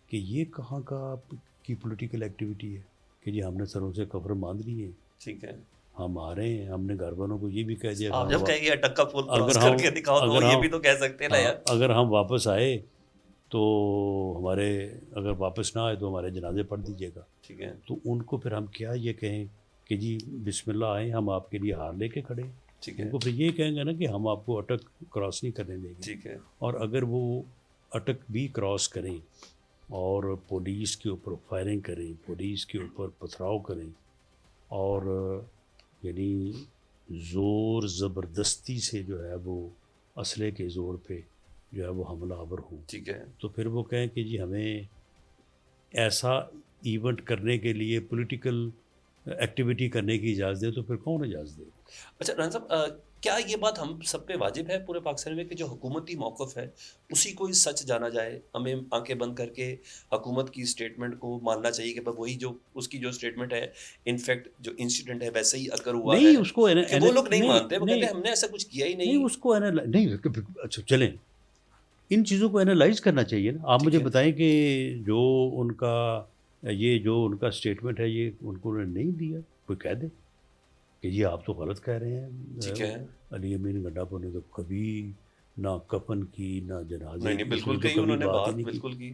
کہ یہ کہاں کا کی پولیٹیکل ایکٹیویٹی ہے کہ جی ہم نے سروں سے کفر باندھ لی ہے، ٹھیک ہے۔ ہم آ رہے ہیں، ہم نے گھر والوں کو یہ بھی کہہ دیا آپ جب کہیں گے اٹکا پول کراس اگر کر ہم کے دکھاؤ تو اگر یہ ہم بھی تو کہہ سکتے ہیں نا یار۔ اگر ہم واپس آئے تو ہمارے، اگر واپس نہ آئے تو ہمارے جنازے پڑھ دیجیے گا، ٹھیک ہے، تو ان کو پھر ہم کیا یہ کہیں کہ جی بسم اللہ آئیں، ہم آپ کے لیے ہار لے کے کھڑے ہیں؟ ٹھیک ہے، ان کو پھر یہ کہیں گے نا کہ ہم آپ کو اٹک کراس نہیں کرنے دیں گے۔ ٹھیک ہے، اور اگر وہ اٹک بھی کراس کریں اور پولیس کے اوپر فائرنگ کریں، پولیس کے اوپر پتھراؤ کریں، اور یعنی زور زبردستی سے جو ہے وہ اسلحے کے زور پہ جو ہے وہ حملہ آور ہوں، ٹھیک ہے۔ تو پھر وہ کہیں کہ جی ہمیں ایسا ایونٹ کرنے کے لیے پولیٹیکل ایکٹیویٹی کرنے کی اجازت دے، تو پھر کون اجازت دے؟ اچھا رحمان صاحب، کیا یہ بات ہم سب پہ واجب ہے پورے پاکستان میں کہ جو حکومتی موقف ہے اسی کو ہی سچ جانا جائے؟ ہمیں آنکھیں بند کر کے حکومت کی اسٹیٹمنٹ کو ماننا چاہیے کہ وہی جو اس کی جو اسٹیٹمنٹ ہے انفیکٹ جو انسیڈنٹ ہے ویسے ہی اگر ہوا ہے؟ نہیں اس کو کہ وہ لوگ نہیں مانتے، وہ کہتے ہیں ہم نے ایسا کچھ کیا ہی نہیں، نہیں۔ اس کو نہیں، اچھا چلیں، ان چیزوں کو انالائز کرنا چاہیے نا۔ آپ مجھے بتائیں کہ جو ان کا یہ جو ان کا اسٹیٹمنٹ ہے یہ ان کو نہیں دیا، کوئی کہہ دے کہ جی آپ تو غلط کہہ رہے ٹھیک ہیں، ہے، علی امین گڈھاپور نے تو کبھی نہ کفن کی، نہ جنازے نہیں کی، بالکل اس نے کہی تو انہوں کبھی نے بات ہی بات، نہیں کی۔ بالکل کی۔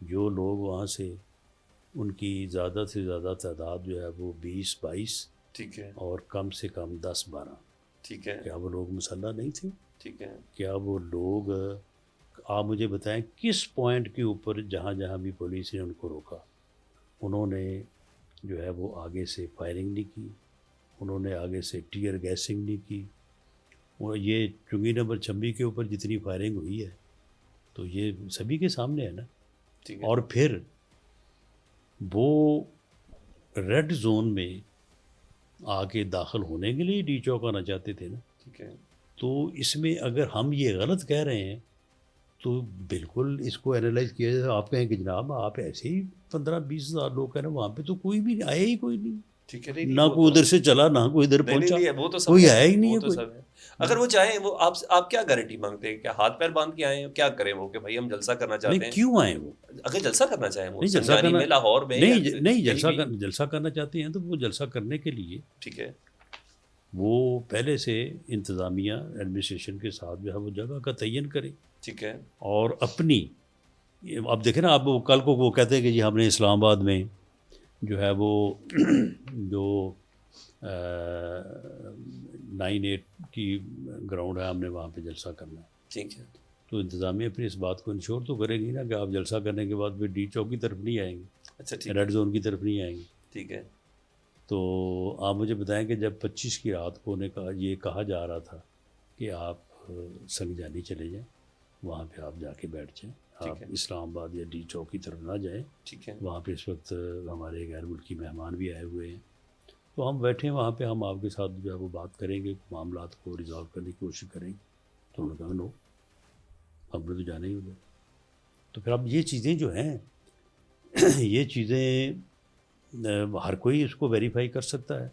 جو لوگ وہاں سے، ان کی زیادہ سے زیادہ تعداد جو ہے وہ 20-22 ٹھیک ہے، اور کم سے کم 10-12، ٹھیک ہے، کیا وہ لوگ مسلح نہیں تھے؟ ٹھیک ہے، کیا وہ لوگ، آپ مجھے بتائیں کس پوائنٹ کے اوپر جہاں جہاں بھی پولیس نے ان کو روکا انہوں نے جو ہے وہ آگے سے فائرنگ نہیں کی، انہوں نے آگے سے ٹیئر گیسنگ نہیں کی؟ وہ یہ چنگی نمبر 26 کے اوپر جتنی فائرنگ ہوئی ہے تو یہ سبھی کے سامنے ہے نا۔ ٹھیک ہے، اور پھر وہ ریڈ زون میں آ کے داخل ہونے کے لیے ڈی چوک آنا چاہتے تھے نا۔ ٹھیک ہے، تو اس میں اگر ہم یہ غلط کہہ رہے ہیں تو بالکل اس کو انالائز کیا جائے۔ آپ کہیں کہ جناب آپ ایسے ہی 15-20 ہزار لوگ ہیں نا وہاں پہ، تو کوئی بھی آیا ہی کوئی نہیں، ٹھیک ہے، نہ کوئی ادھر سے چلا نہ کوئی ادھر پہنچا، وہ تو سب کوئی ہے، آیا ہی نہیں وہ ہے تو کوئی۔ سب ہے۔ اگر وہ چاہیں، وہ آپ کیا گارنٹی مانگتے ہیں؟ کیا ہاتھ پیر باندھ کے آئے ہیں؟ کیا کریں وہ کہ بھائی ہم جلسہ کرنا چاہتے نہیں ہیں؟ کیوں آئے وہ؟ اگر جلسہ کرنا چاہیں وہ نہیں جلسہ سنگانی کرنا، میں، لاہور میں، یا نہیں کہیں بھی؟ جلسہ کرنا چاہتے ہیں تو وہ جلسہ کرنے کے لیے ٹھیک ہے، وہ پہلے سے انتظامیہ ایڈمنسٹریشن کے ساتھ جو ہے وہ جگہ کا تعین کرے، ٹھیک ہے، اور اپنی، اب دیکھیں نا، اب کل کو وہ کہتے ہیں کہ جی ہم نے اسلام آباد میں جو ہے وہ جو 9/8 کی گراؤنڈ ہے ہم نے وہاں پہ جلسہ کرنا ہے، ٹھیک ہے، تو انتظامیہ پھر اس بات کو انشور تو کرے گی نا کہ آپ جلسہ کرنے کے بعد پھر ڈی چوک کی طرف نہیں آئیں گے، اچھا ٹھیک ہے، ریڈ زون کی طرف نہیں آئیں گے۔ ٹھیک ہے، تو آپ مجھے بتائیں کہ جب 25 کی رات کو یہ کہا جا رہا تھا کہ آپ سنگجانی چلے جائیں، وہاں پہ آپ جا کے بیٹھ جائیں، آپ اسلام آباد یا ڈی چوک کی طرف نہ جائیں، ٹھیک ہے، وہاں پہ اس وقت ہمارے غیر ملکی مہمان بھی آئے ہوئے ہیں، تو ہم بیٹھے ہیں وہاں پہ، ہم آپ کے ساتھ جو ہے وہ بات کریں گے، معاملات کو ریزالو کرنے کی کوشش کریں گے۔ تو انہوں نے کہا نو، ہم نے تو جانا ہی ادھر۔ تو پھر اب یہ چیزیں جو ہیں یہ چیزیں ہر کوئی اس کو ویریفائی کر سکتا ہے۔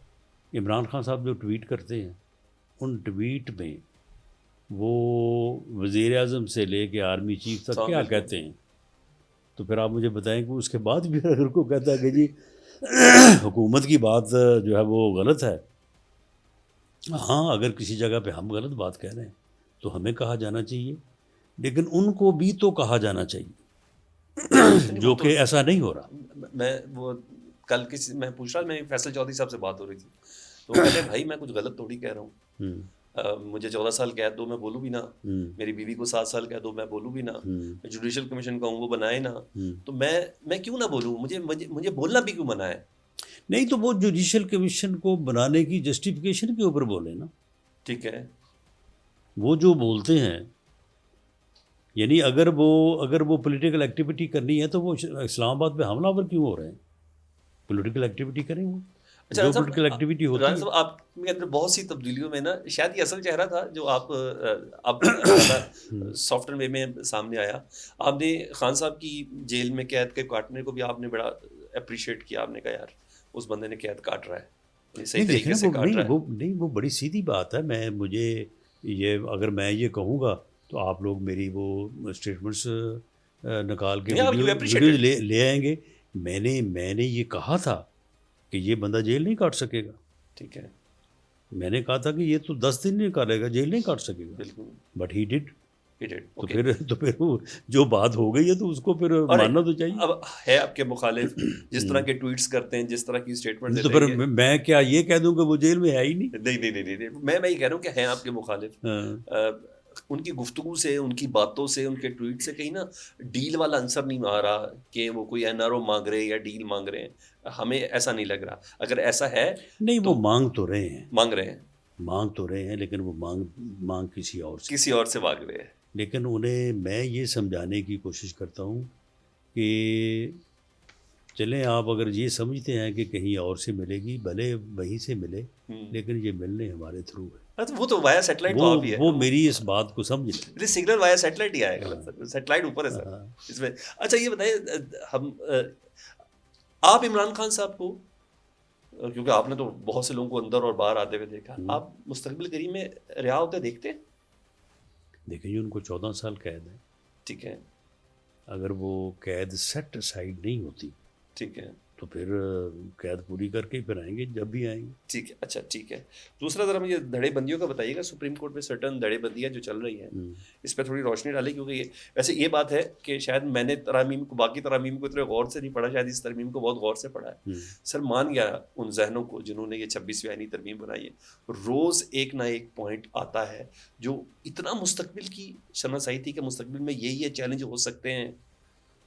عمران خان صاحب جو ٹویٹ کرتے ہیں ان ٹویٹ میں وہ وزیر اعظم سے لے کے آرمی چیف تک کیا کہتے ہیں، تو پھر آپ مجھے بتائیں کہ اس کے بعد بھی اگر کو کہتا ہے کہ جی حکومت کی بات جو ہے وہ غلط ہے، ہاں اگر کسی جگہ پہ ہم غلط بات کہہ رہے ہیں تو ہمیں کہا جانا چاہیے، لیکن ان کو بھی تو کہا جانا چاہیے جو کہ ایسا نہیں ہو رہا۔ میں وہ کل کسی میں پوچھ رہا، میں فیصل چودھری صاحب سے بات ہو رہی تھی، تو وہ کہتے ہیں بھائی میں کچھ غلط تھوڑی کہہ رہا ہوں، مجھے 14 سال قید دو میں بولوں بھی نا، میری بیوی کو 7 سال قید دو میں بولوں بھی نا، میں جوڈیشل کمیشن کہوں وہ بنائے نا، تو میں کیوں نہ بولوں، مجھے بولنا بھی کیوں منع ہے؟ نہیں تو وہ جوڈیشل کمیشن کو بنانے کی جسٹیفیکیشن کے اوپر بولے نا. ٹھیک ہے، وہ جو بولتے ہیں، یعنی اگر وہ پولیٹیکل ایکٹیویٹی کرنی ہے تو وہ اسلام آباد پہ حملہ آور کیوں ہو رہے ہیں؟ پولیٹیکل ایکٹیویٹی کریں وہ جو پولیٹیکل ایکٹیویٹی ہوتی رانا ہے. صاحب آپ کے اندر بہت سی تبدیلیوں میں نا شاید یہ اصل چہرہ تھا جو آپ اب سافٹ وے میں سامنے آیا. آپ نے خان صاحب کی جیل میں قید کے کاٹنے کو بھی آپ نے بڑا اپریشیٹ کیا، آپ نے کہا یار اس بندے نے قید کاٹ رہا ہے، صحیح طریقے سے کاٹ رہا ہے. نہیں وہ بڑی سیدھی بات ہے. مجھے یہ اگر میں یہ کہوں گا تو آپ لوگ میری وہ اسٹیٹمنٹس نکال کے ویڈیو لے آئیں گے. میں نے یہ کہا تھا کہ یہ بندہ جیل نہیں کاٹ سکے گا. ٹھیک ہے، میں نے کہا تھا کہ یہ تو 10 دن نہیں کاٹے گا، جیل نہیں کاٹ سکے گا. بالکل، بٹ ہی ڈڈ. تو اوکے. پھر جو بات ہو گئی ہے تو اس کو پھر ماننا تو چاہیے. اب ہے آپ کے مخالف جس طرح کے ٹویٹس کرتے ہیں، جس طرح کی اسٹیٹمنٹ تو دیتے پھر ہیں، میں کیا یہ کہہ دوں کہ وہ جیل میں ہے ہی نہیں؟ نہیں، میں یہ کہہ رہا ہوں کہ ہیں آپ کے مخالف. ان کی گفتگو سے، ان کی باتوں سے، ان کے ٹویٹ سے کہیں نا ڈیل والا عنصر نہیں آ رہا کہ وہ کوئی این آر او مانگ رہے یا ڈیل مانگ رہے ہیں. ہمیں ایسا نہیں لگ رہا. اگر ایسا ہے نہیں، وہ مانگ تو رہے ہیں لیکن وہ مانگ کسی اور سے مانگ رہے ہیں. لیکن انہیں میں یہ سمجھانے کی کوشش کرتا ہوں کہ چلیں آپ اگر یہ سمجھتے ہیں کہ کہیں اور سے ملے گی بھلے وہیں سے ملے، لیکن یہ ملنے ہمارے تھرو ہے. وہ تو وایا سیٹلائٹ تو آپ ہی ہے، وہ میری اس بات کو سمجھ لیں. سگنل وایا سیٹلائٹ ہی آئے گا سر، سیٹلائٹ اوپر ہے سر اس میں. اچھا یہ بتائیے، ہم آپ عمران خان صاحب کو، کیونکہ آپ نے تو بہت سے لوگوں کو اندر اور باہر آتے ہوئے دیکھا، آپ مستقبل قریب میں رہا ہوتے دیکھتے ہیں؟ دیکھیں ان کو 14 سال قید ہے. ٹھیک ہے، اگر وہ قید سیٹ اسائڈ نہیں ہوتی ٹھیک ہے، تو پھر قید پوری کر کے پھر آئیں گے جب بھی آئیں گے. ٹھیک ہے. اچھا ٹھیک ہے. دوسرا ذرا مجھے دھڑے بندیوں کا بتائیے گا. سپریم کورٹ میں سرٹن دھڑے بندیاں جو چل رہی ہیں اس پہ تھوڑی روشنی ڈالی، کیونکہ یہ ویسے یہ بات ہے کہ شاید میں نے ترامیم کو، باقی ترامیم کو اتنے غور سے نہیں پڑھا، شاید اس ترمیم کو بہت غور سے پڑھا ہے. سر مان گیا ان ذہنوں کو جنہوں نے یہ 26ویں آئینی ترمیم بنائی ہے، روز ایک نہ ایک پوائنٹ آتا ہے جو اتنا مستقبل کی شناسائی تھی کہ مستقبل میں یہ چیلنج ہو سکتے ہیں.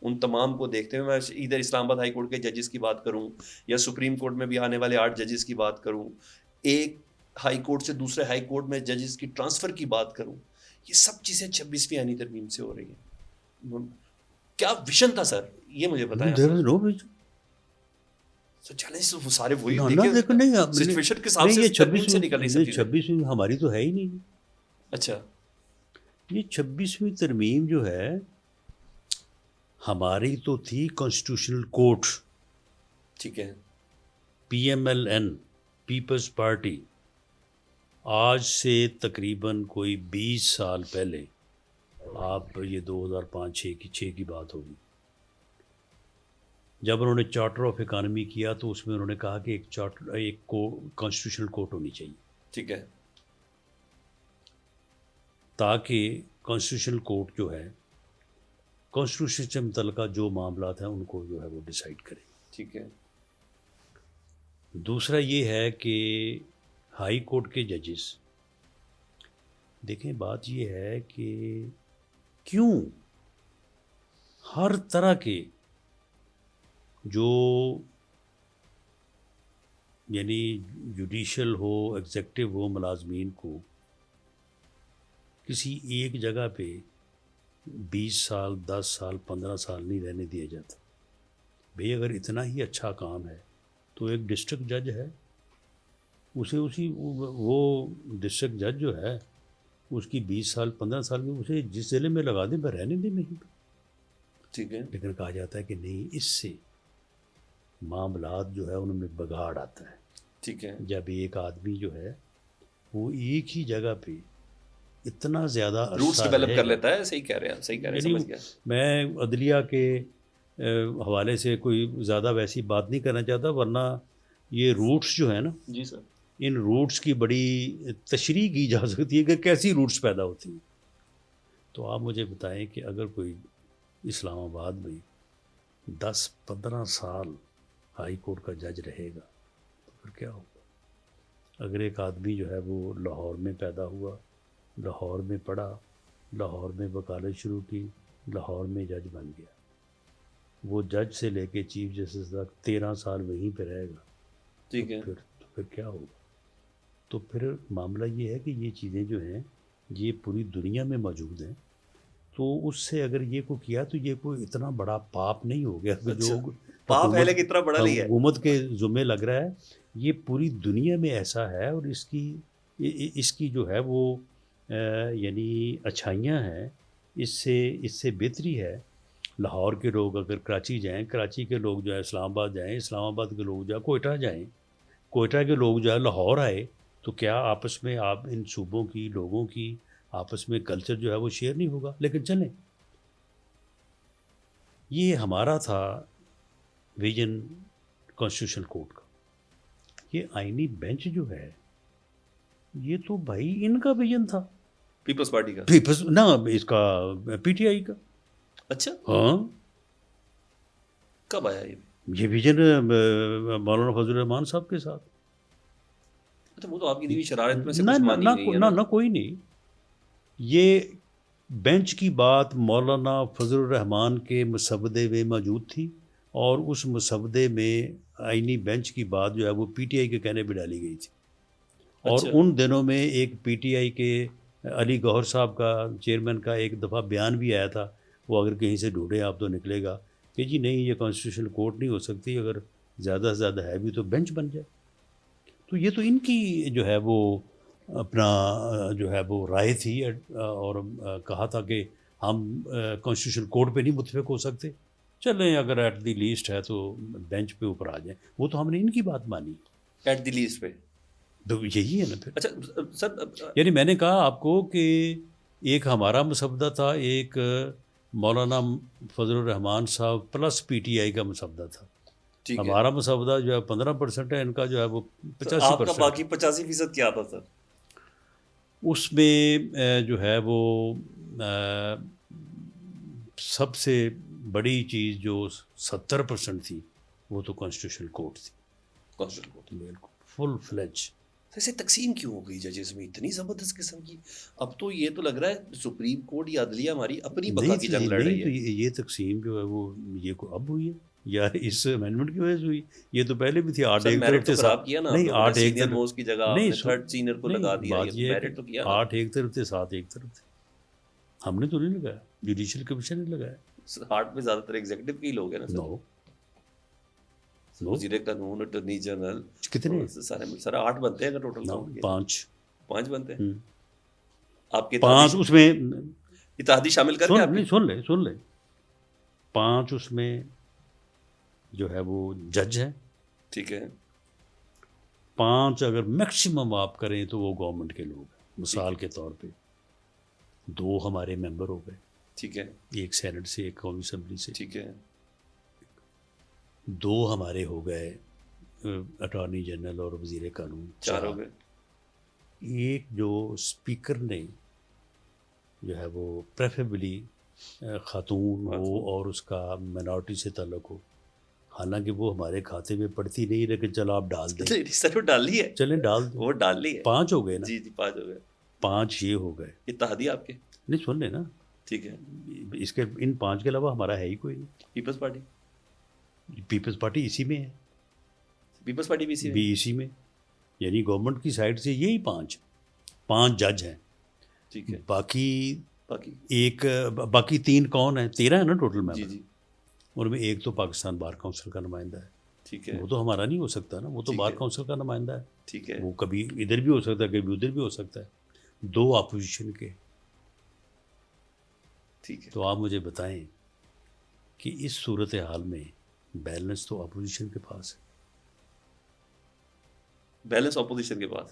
ان تمام کو دیکھتے ہوئے میں ادھر اسلام آباد ہائی کورٹ کے ججز کی بات کروں یا سپریم کورٹ میں بھی آنے والے 8 ججز کی بات کروں، ایک ہائی کورٹ سے دوسرے ہائی کورٹ میں ججز کی ٹرانسفر کی بات کروں، یہ سب چیزیں 26ویں آئینی ترمیم سے ہو رہی ہیں. کیا ویژن تھا سر، یہ مجھے بتائیں. چیلنج وہ سارے وہی سچویشن کے حساب سے ترمیم سے نکل رہی سب چیزیں. 26ویں ہماری تو ہے ہی نہیں. اچھا، یہ 26ویں ترمیم جو ہے ہماری تو تھی کانسٹیٹیوشنل کورٹ. ٹھیک ہے، PMLN پیپلز پارٹی. آج سے تقریباً کوئی 20 سال پہلے، آپ یہ 2005-6 کی بات ہوگی، جب انہوں نے چارٹر آف اکانومی کیا تو اس میں انہوں نے کہا کہ ایک کانسٹیٹیوشنل کورٹ ہونی چاہیے. ٹھیک ہے، تاکہ کانسٹیٹیوشنل کورٹ جو ہے کانسٹیٹیوشن سے متعلقہ جو معاملات ہیں ان کو جو ہے وہ ڈیسائیڈ کرے. ٹھیک ہے. دوسرا یہ ہے کہ ہائی کورٹ کے ججز، دیکھیں بات یہ ہے کہ کیوں ہر طرح کے جو یعنی جوڈیشل ہو، ایگزیکٹو ہو، ملازمین کو کسی ایک جگہ پہ 20 سال 10 سال 15 سال نہیں رہنے دیا جاتا. بھئی اگر اتنا ہی اچھا کام ہے تو ایک ڈسٹرکٹ جج ہے، اسے وہ ڈسٹرکٹ جج جو ہے اس کی 20 سال 15 سال میں اسے جس ضلع میں لگا دیں میں رہنے دیں نہیں. ٹھیک ہے. لیکن کہا جاتا ہے کہ نہیں، اس سے معاملات جو ہے ان میں بگاڑ آتا ہے. ٹھیک ہے. جب ایک آدمی جو ہے وہ ایک ہی جگہ پہ اتنا زیادہ روٹس ڈیولپ کر لیتا ہے. صحیح کہہ رہے ہیں، صحیح کہہ رہے ہیں، سمجھ گیا. میں عدلیہ کے حوالے سے کوئی زیادہ ویسی بات نہیں کرنا چاہتا، ورنہ یہ روٹس جو ہیں نا، جی سر، ان روٹس کی بڑی تشریح کی جا سکتی ہے کہ کیسی روٹس پیدا ہوتی ہیں. تو آپ مجھے بتائیں کہ اگر کوئی اسلام آباد میں 10-15 سال ہائی کورٹ کا جج رہے گا تو پھر کیا ہوگا؟ اگر ایک آدمی جو ہے وہ لاہور میں پیدا ہوا، لاہور میں پڑھا، لاہور میں وکالت شروع کی، لاہور میں جج بن گیا، وہ جج سے لے کے چیف جسٹس تک 13 سال وہیں پہ رہے گا، ٹھیک ہے. تو پھر کیا ہوگا؟ تو پھر معاملہ یہ ہے کہ یہ چیزیں جو ہیں یہ پوری دنیا میں موجود ہیں، تو اس سے اگر یہ کو کیا تو یہ کوئی اتنا بڑا پاپ نہیں ہو گیا کہ جو پاپ ہے لیکن اتنا بڑا نہیں ہے. حکومت کے ذمہ لگ رہا ہے. یہ پوری دنیا میں ایسا ہے، اور اس کی جو ہے وہ یعنی اچھائیاں ہیں، اس سے بہتری ہے. لاہور کے لوگ اگر کراچی جائیں، کراچی کے لوگ جو ہے اسلام آباد جائیں، اسلام آباد کے لوگ جو ہے کوئٹہ جائیں، کوئٹہ کے لوگ جو ہے لاہور آئے، تو کیا آپس میں آپ ان صوبوں کی لوگوں کی آپس میں کلچر جو ہے وہ شیئر نہیں ہوگا؟ لیکن چلیں، یہ ہمارا تھا ویژن کانسٹیٹیوشن کورٹ کا. یہ آئینی بینچ جو ہے یہ تو بھائی ان کا ویژن تھا، پیپلز پارٹی کا، پیپلز نہ اس کا پی ٹی آئی کا. اچھا ہاں، کب آیا یہ ویژن مولانا فضل الرحمان صاحب کے ساتھ. اچھا وہ تو آپ کی دیوی شرارت میں سے کچھ مانی گئی ہے نا. نہ کوئی نہیں، یہ بینچ کی بات مولانا فضل الرحمان کے مسودے میں موجود تھی، اور اس مسودے میں آئینی بینچ کی بات جو ہے وہ پی ٹی آئی کے کہنے پہ ڈالی گئی تھی. اور ان دنوں میں ایک پی ٹی آئی کے علی گوہر صاحب کا، چیئرمین کا، ایک دفعہ بیان بھی آیا تھا، وہ اگر کہیں سے ڈھونڈیں آپ تو نکلے گا، کہ جی نہیں یہ کانسٹیٹیوشن کورٹ نہیں ہو سکتی، اگر زیادہ سے زیادہ ہے بھی تو بینچ بن جائے. تو یہ تو ان کی جو ہے وہ اپنا جو ہے وہ رائے تھی، اور کہا تھا کہ ہم کانسٹیٹیوشن کورٹ پہ نہیں متفق ہو سکتے، چلیں اگر ایٹ دی لیسٹ ہے تو بینچ پہ اوپر آ جائیں. وہ تو ہم نے ان کی بات مانی ایٹ دی لیسٹ پہ. تو یہی ہے نا پھر. اچھا سر، یعنی میں نے کہا آپ کو کہ ایک ہمارا مسودہ تھا، ایک مولانا فضل الرحمان صاحب پلس پی ٹی آئی کا مسودہ تھا. ہمارا مسودہ جو ہے 15% ہے، ان کا جو ہے وہ 85%. آپ کا باقی 85% کیا تھا سر؟ اس میں جو ہے وہ سب سے بڑی چیز جو 70% تھی وہ تو کانسٹیٹیوشن کورٹ تھی. کانسٹیٹیوشن کورٹ بالکل فل فلیج. ایسے تقسیم کیوں ہو گئی ججز میں اتنی زبردست قسم کی؟ اب تو یہ تو لگ رہا ہے سپریم کورٹ یا عدلیہ ہماری اپنی بقا کی جنگ لڑ رہی ہے. یہ تقسیم جو ہے وہ یہ کو اب ہوئی ہے یا اس امینڈمنٹ کی وجہ سے ہوئی؟ یہ تو پہلے بھی تھی. 8 ایک طرف سے خراب کیا نا، نہیں 8 ایک سینئر موسٹ کی جگہ نہیں، تھرڈ سینئر کو لگا دیا. بات یہ ہے کہ 8 ایک طرف تھے 7 ایک طرف تھے. ہم نے تو نہیں لگایا، جوڈیشل کمیشن نے لگایا. 8 میں زیادہ تر ایگزیکٹو کے ہی لوگ ہیں نا سر. وزیر قانون، اٹارنی جنرل، کتنے سارے 8 بنتے ہیں اگر ٹوٹل 5 بنتے ہیں. آپ کے 5 اس میں اتحادی شامل کر کے سن لے 5 اس میں جو ہے وہ جج ہیں. ٹھیک ہے. 5 اگر میکسیمم آپ کریں تو وہ گورنمنٹ کے لوگ ہیں. مثال کے طور پہ 2 ہمارے ممبر ہو گئے. ٹھیک ہے. ایک سینٹ سے، ایک قومی اسمبلی سے. ٹھیک ہے. 2 ہمارے ہو گئے اٹارنی جنرل اور وزیر قانون. 4 ہو گئے. ایک جو اسپیکر نے جو ہے وہ پریفریبلی خاتون ہو اور اس کا مائنورٹی سے تعلق ہو، حالانکہ وہ ہمارے کھاتے میں پڑتی نہیں، لیکن چلو آپ ڈال دیں. سر وہ ڈال لی ہے، چلیں ڈال دیں. وہ ڈال لی ہے. 5 ہو گئے نا. جی 5 ہو گئے. 5 یہ ہو گئے اتحادی آپ کے. نہیں سن لیں نا. ٹھیک ہے. اس کے ان 5 کے علاوہ ہمارا ہے ہی کوئی نہیں. Peoples party. پیپلز پارٹی اسی میں ہے. پیپلز پارٹی بھی اسی میں، یعنی گورنمنٹ کی سائڈ سے یہی 5 جج ہیں. ٹھیک ہے. باقی 3 کون ہیں؟ 13 ہے نا ٹوٹل میں. جی. ان میں ایک تو پاکستان بار کونسل کا نمائندہ ہے. ٹھیک ہے. وہ تو ہمارا نہیں ہو سکتا نا، وہ تو بار کونسل کا نمائندہ ہے. ٹھیک ہے. وہ کبھی ادھر بھی ہو سکتا ہے، کبھی ادھر بھی ہو سکتا ہے. 2 اپوزیشن کے. ٹھیک ہے. تو آپ مجھے بتائیں کہ اس صورتحال میں بیلنس تو اپوزیشن کے پاس ہے. بیلنس اپوزیشن کے پاس.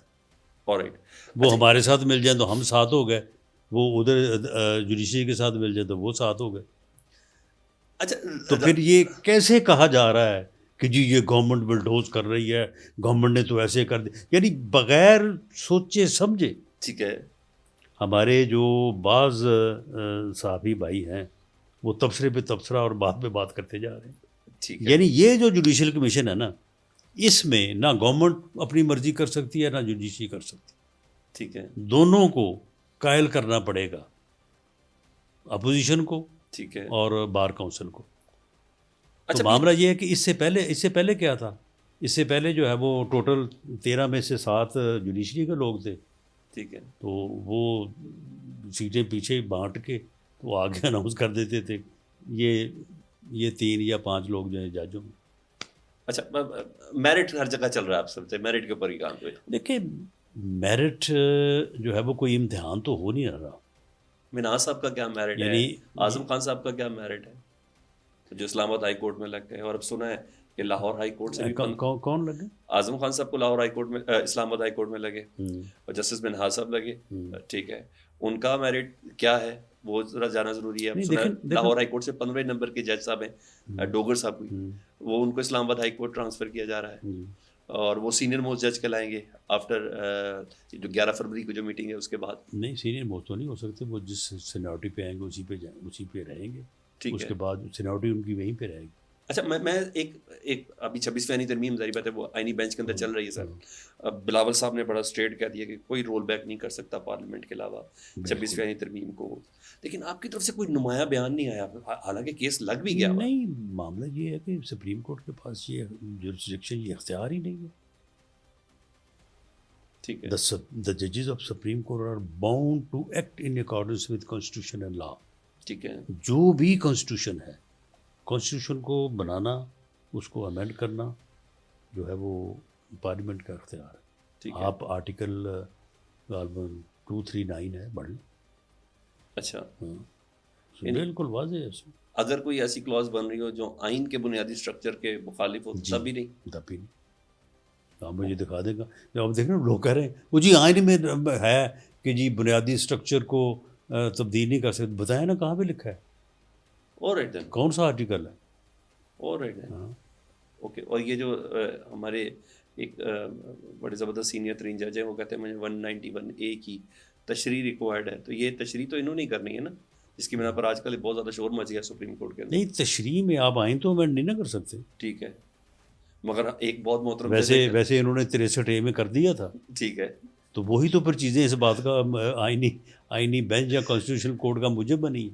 آلرائٹ. وہ ہمارے ساتھ مل جائیں تو ہم 7 ہو گئے، وہ ادھر جوڈیشری کے ساتھ مل جائے تو وہ 7 ہو گئے. اچھا تو پھر یہ کیسے کہا جا رہا ہے کہ جی یہ گورنمنٹ بلڈوز کر رہی ہے، گورنمنٹ نے تو ایسے کر دیا، یعنی بغیر سوچے سمجھے. ٹھیک ہے. ہمارے جو بعض صحافی بھائی ہیں وہ تبصرے پہ تبصرہ اور بات پہ بات کرتے جا رہے ہیں. ٹھیک ہے یعنی یہ جو جوڈیشل کمیشن ہے نا، اس میں نہ گورنمنٹ اپنی مرضی کر سکتی ہے نہ جوڈیشری کر سکتی، ٹھیک ہے دونوں کو قائل کرنا پڑے گا، اپوزیشن کو ٹھیک ہے اور بار کونسل کو۔ تو اچھا معاملہ یہ ہے کہ اس سے پہلے کیا تھا، اس سے پہلے جو ہے وہ ٹوٹل 13 میں سے 7 جوڈیشری کے لوگ تھے، ٹھیک ہے تو وہ سیٹیں پیچھے بانٹ کے وہ آگے اناؤنس کر دیتے تھے یہ 3 یا 5 لوگ جو ہیں ججوں میں۔ اچھا میرٹ ہر جگہ چل رہا ہے، آپ سمجھتے ہیں میرٹ کے اوپر ہی کام ہوئے؟ دیکھیں میرٹ جو ہے وہ کوئی امتحان تو ہو نہیں رہا، مناز صاحب کا کیا میرٹ ہے، یعنی اعظم خان صاحب کا کیا میرٹ ہے جو اسلام آباد ہائی کورٹ میں لگ گئے، اور اب سنا ہے کہ لاہور ہائی کورٹ سے بھی کون لگے؟ اعظم خان صاحب کو لاہور ہائی کورٹ میں اسلام آباد ہائی کورٹ میں لگے، اور جسٹس منہاز صاحب لگے، ٹھیک ہے، ان کا میرٹ کیا ہے وہ ذرا جانا ضروری ہے۔ سنا ہے لاہور ہائی کورٹ سے 15 نمبر کے جج صاحب ہیں ڈوگر صاحب کوئی، وہ ان کو اسلام آباد ہائی کورٹ ٹرانسفر کیا جا رہا ہے، اور وہ سینئر موسٹ جج کہلائیں گے آفٹر جو 11 فروری کو جو میٹنگ ہے اس کے بعد۔ نہیں سینئر موسٹ تو نہیں ہو سکتے، وہ جس سینیورٹی پہ آئیں گے اسی پہ رہیں گے، اس کے بعد سینیورٹی ان کی وہیں پہ رہے گی۔ اچھا میں ایک ابھی 26ویں آئینی ترمیم ظاہر بات ہے وہ آئینی بینچ کے اندر چل رہی ہے سر، اب بلاول صاحب نے بڑا اسٹریٹ کہہ دیا کہ کوئی رول بیک نہیں کر سکتا پارلیمنٹ کے علاوہ 26ویں آئینی ترمیم کو، لیکن آپ کی طرف سے کوئی نمایاں بیان نہیں آیا، حالانکہ کیس لگ بھی گیا۔ نہیں معاملہ یہ ہے کہ سپریم کورٹ کے پاس یہ جورسڈکشن، یہ اختیار ہی نہیں ہے۔ ٹھیک ہے The judges of Supreme Court are bound to act in accordance with Constitution and law۔ ٹھیک ہے جو بھی کانسٹیٹیوشن ہے، کانسٹیٹیوشن کو بنانا، اس کو امینڈ کرنا جو ہے وہ پارلیمنٹ کا اختیار ٹھیک ہے۔ ہے آپ آرٹیکل غالباً 239 ہے پڑھ لیں، اچھا بالکل واضح ہے اس میں۔ اگر کوئی ایسی کلاز بن رہی ہو جو آئین کے بنیادی اسٹرکچر کے مخالف ہو تب بھی نہیں؟ تب بھی نہیں، آپ مجھے دکھا دے گا۔ جب آپ دیکھ رہے ہیں لوگ کہہ رہے ہیں وہ جی آئین میں ہے کہ جی بنیادی اسٹرکچر کو تبدیل نہیں کر سکتے، بتائیں نا کہاں پہ لکھا ہے، اور رائٹ دین، کون سا آرٹیکل ہے؟ اور رائٹ دین، اوکے۔ اور یہ جو ہمارے ایک بڑے زبردست سینئر ترین جج ہیں وہ کہتے ہیں مجھے 191A کی تشریح ریکوائرڈ ہے، تو یہ تشریح تو انہوں نے کرنی ہے نا، جس کی بنا پر آج کل بہت زیادہ شور مچ گیا سپریم کورٹ کے اندر۔ نہیں تشریح میں آپ آئین تو امینڈ نہیں نہ کر سکتے، ٹھیک ہے، مگر ایک بہت محترم ویسے انہوں نے 63A میں کر دیا تھا، ٹھیک ہے تو وہی تو پھر چیزیں اس بات کا آئینی بینچ یا کانسٹیٹیوشن کورٹ کا موجب بنی۔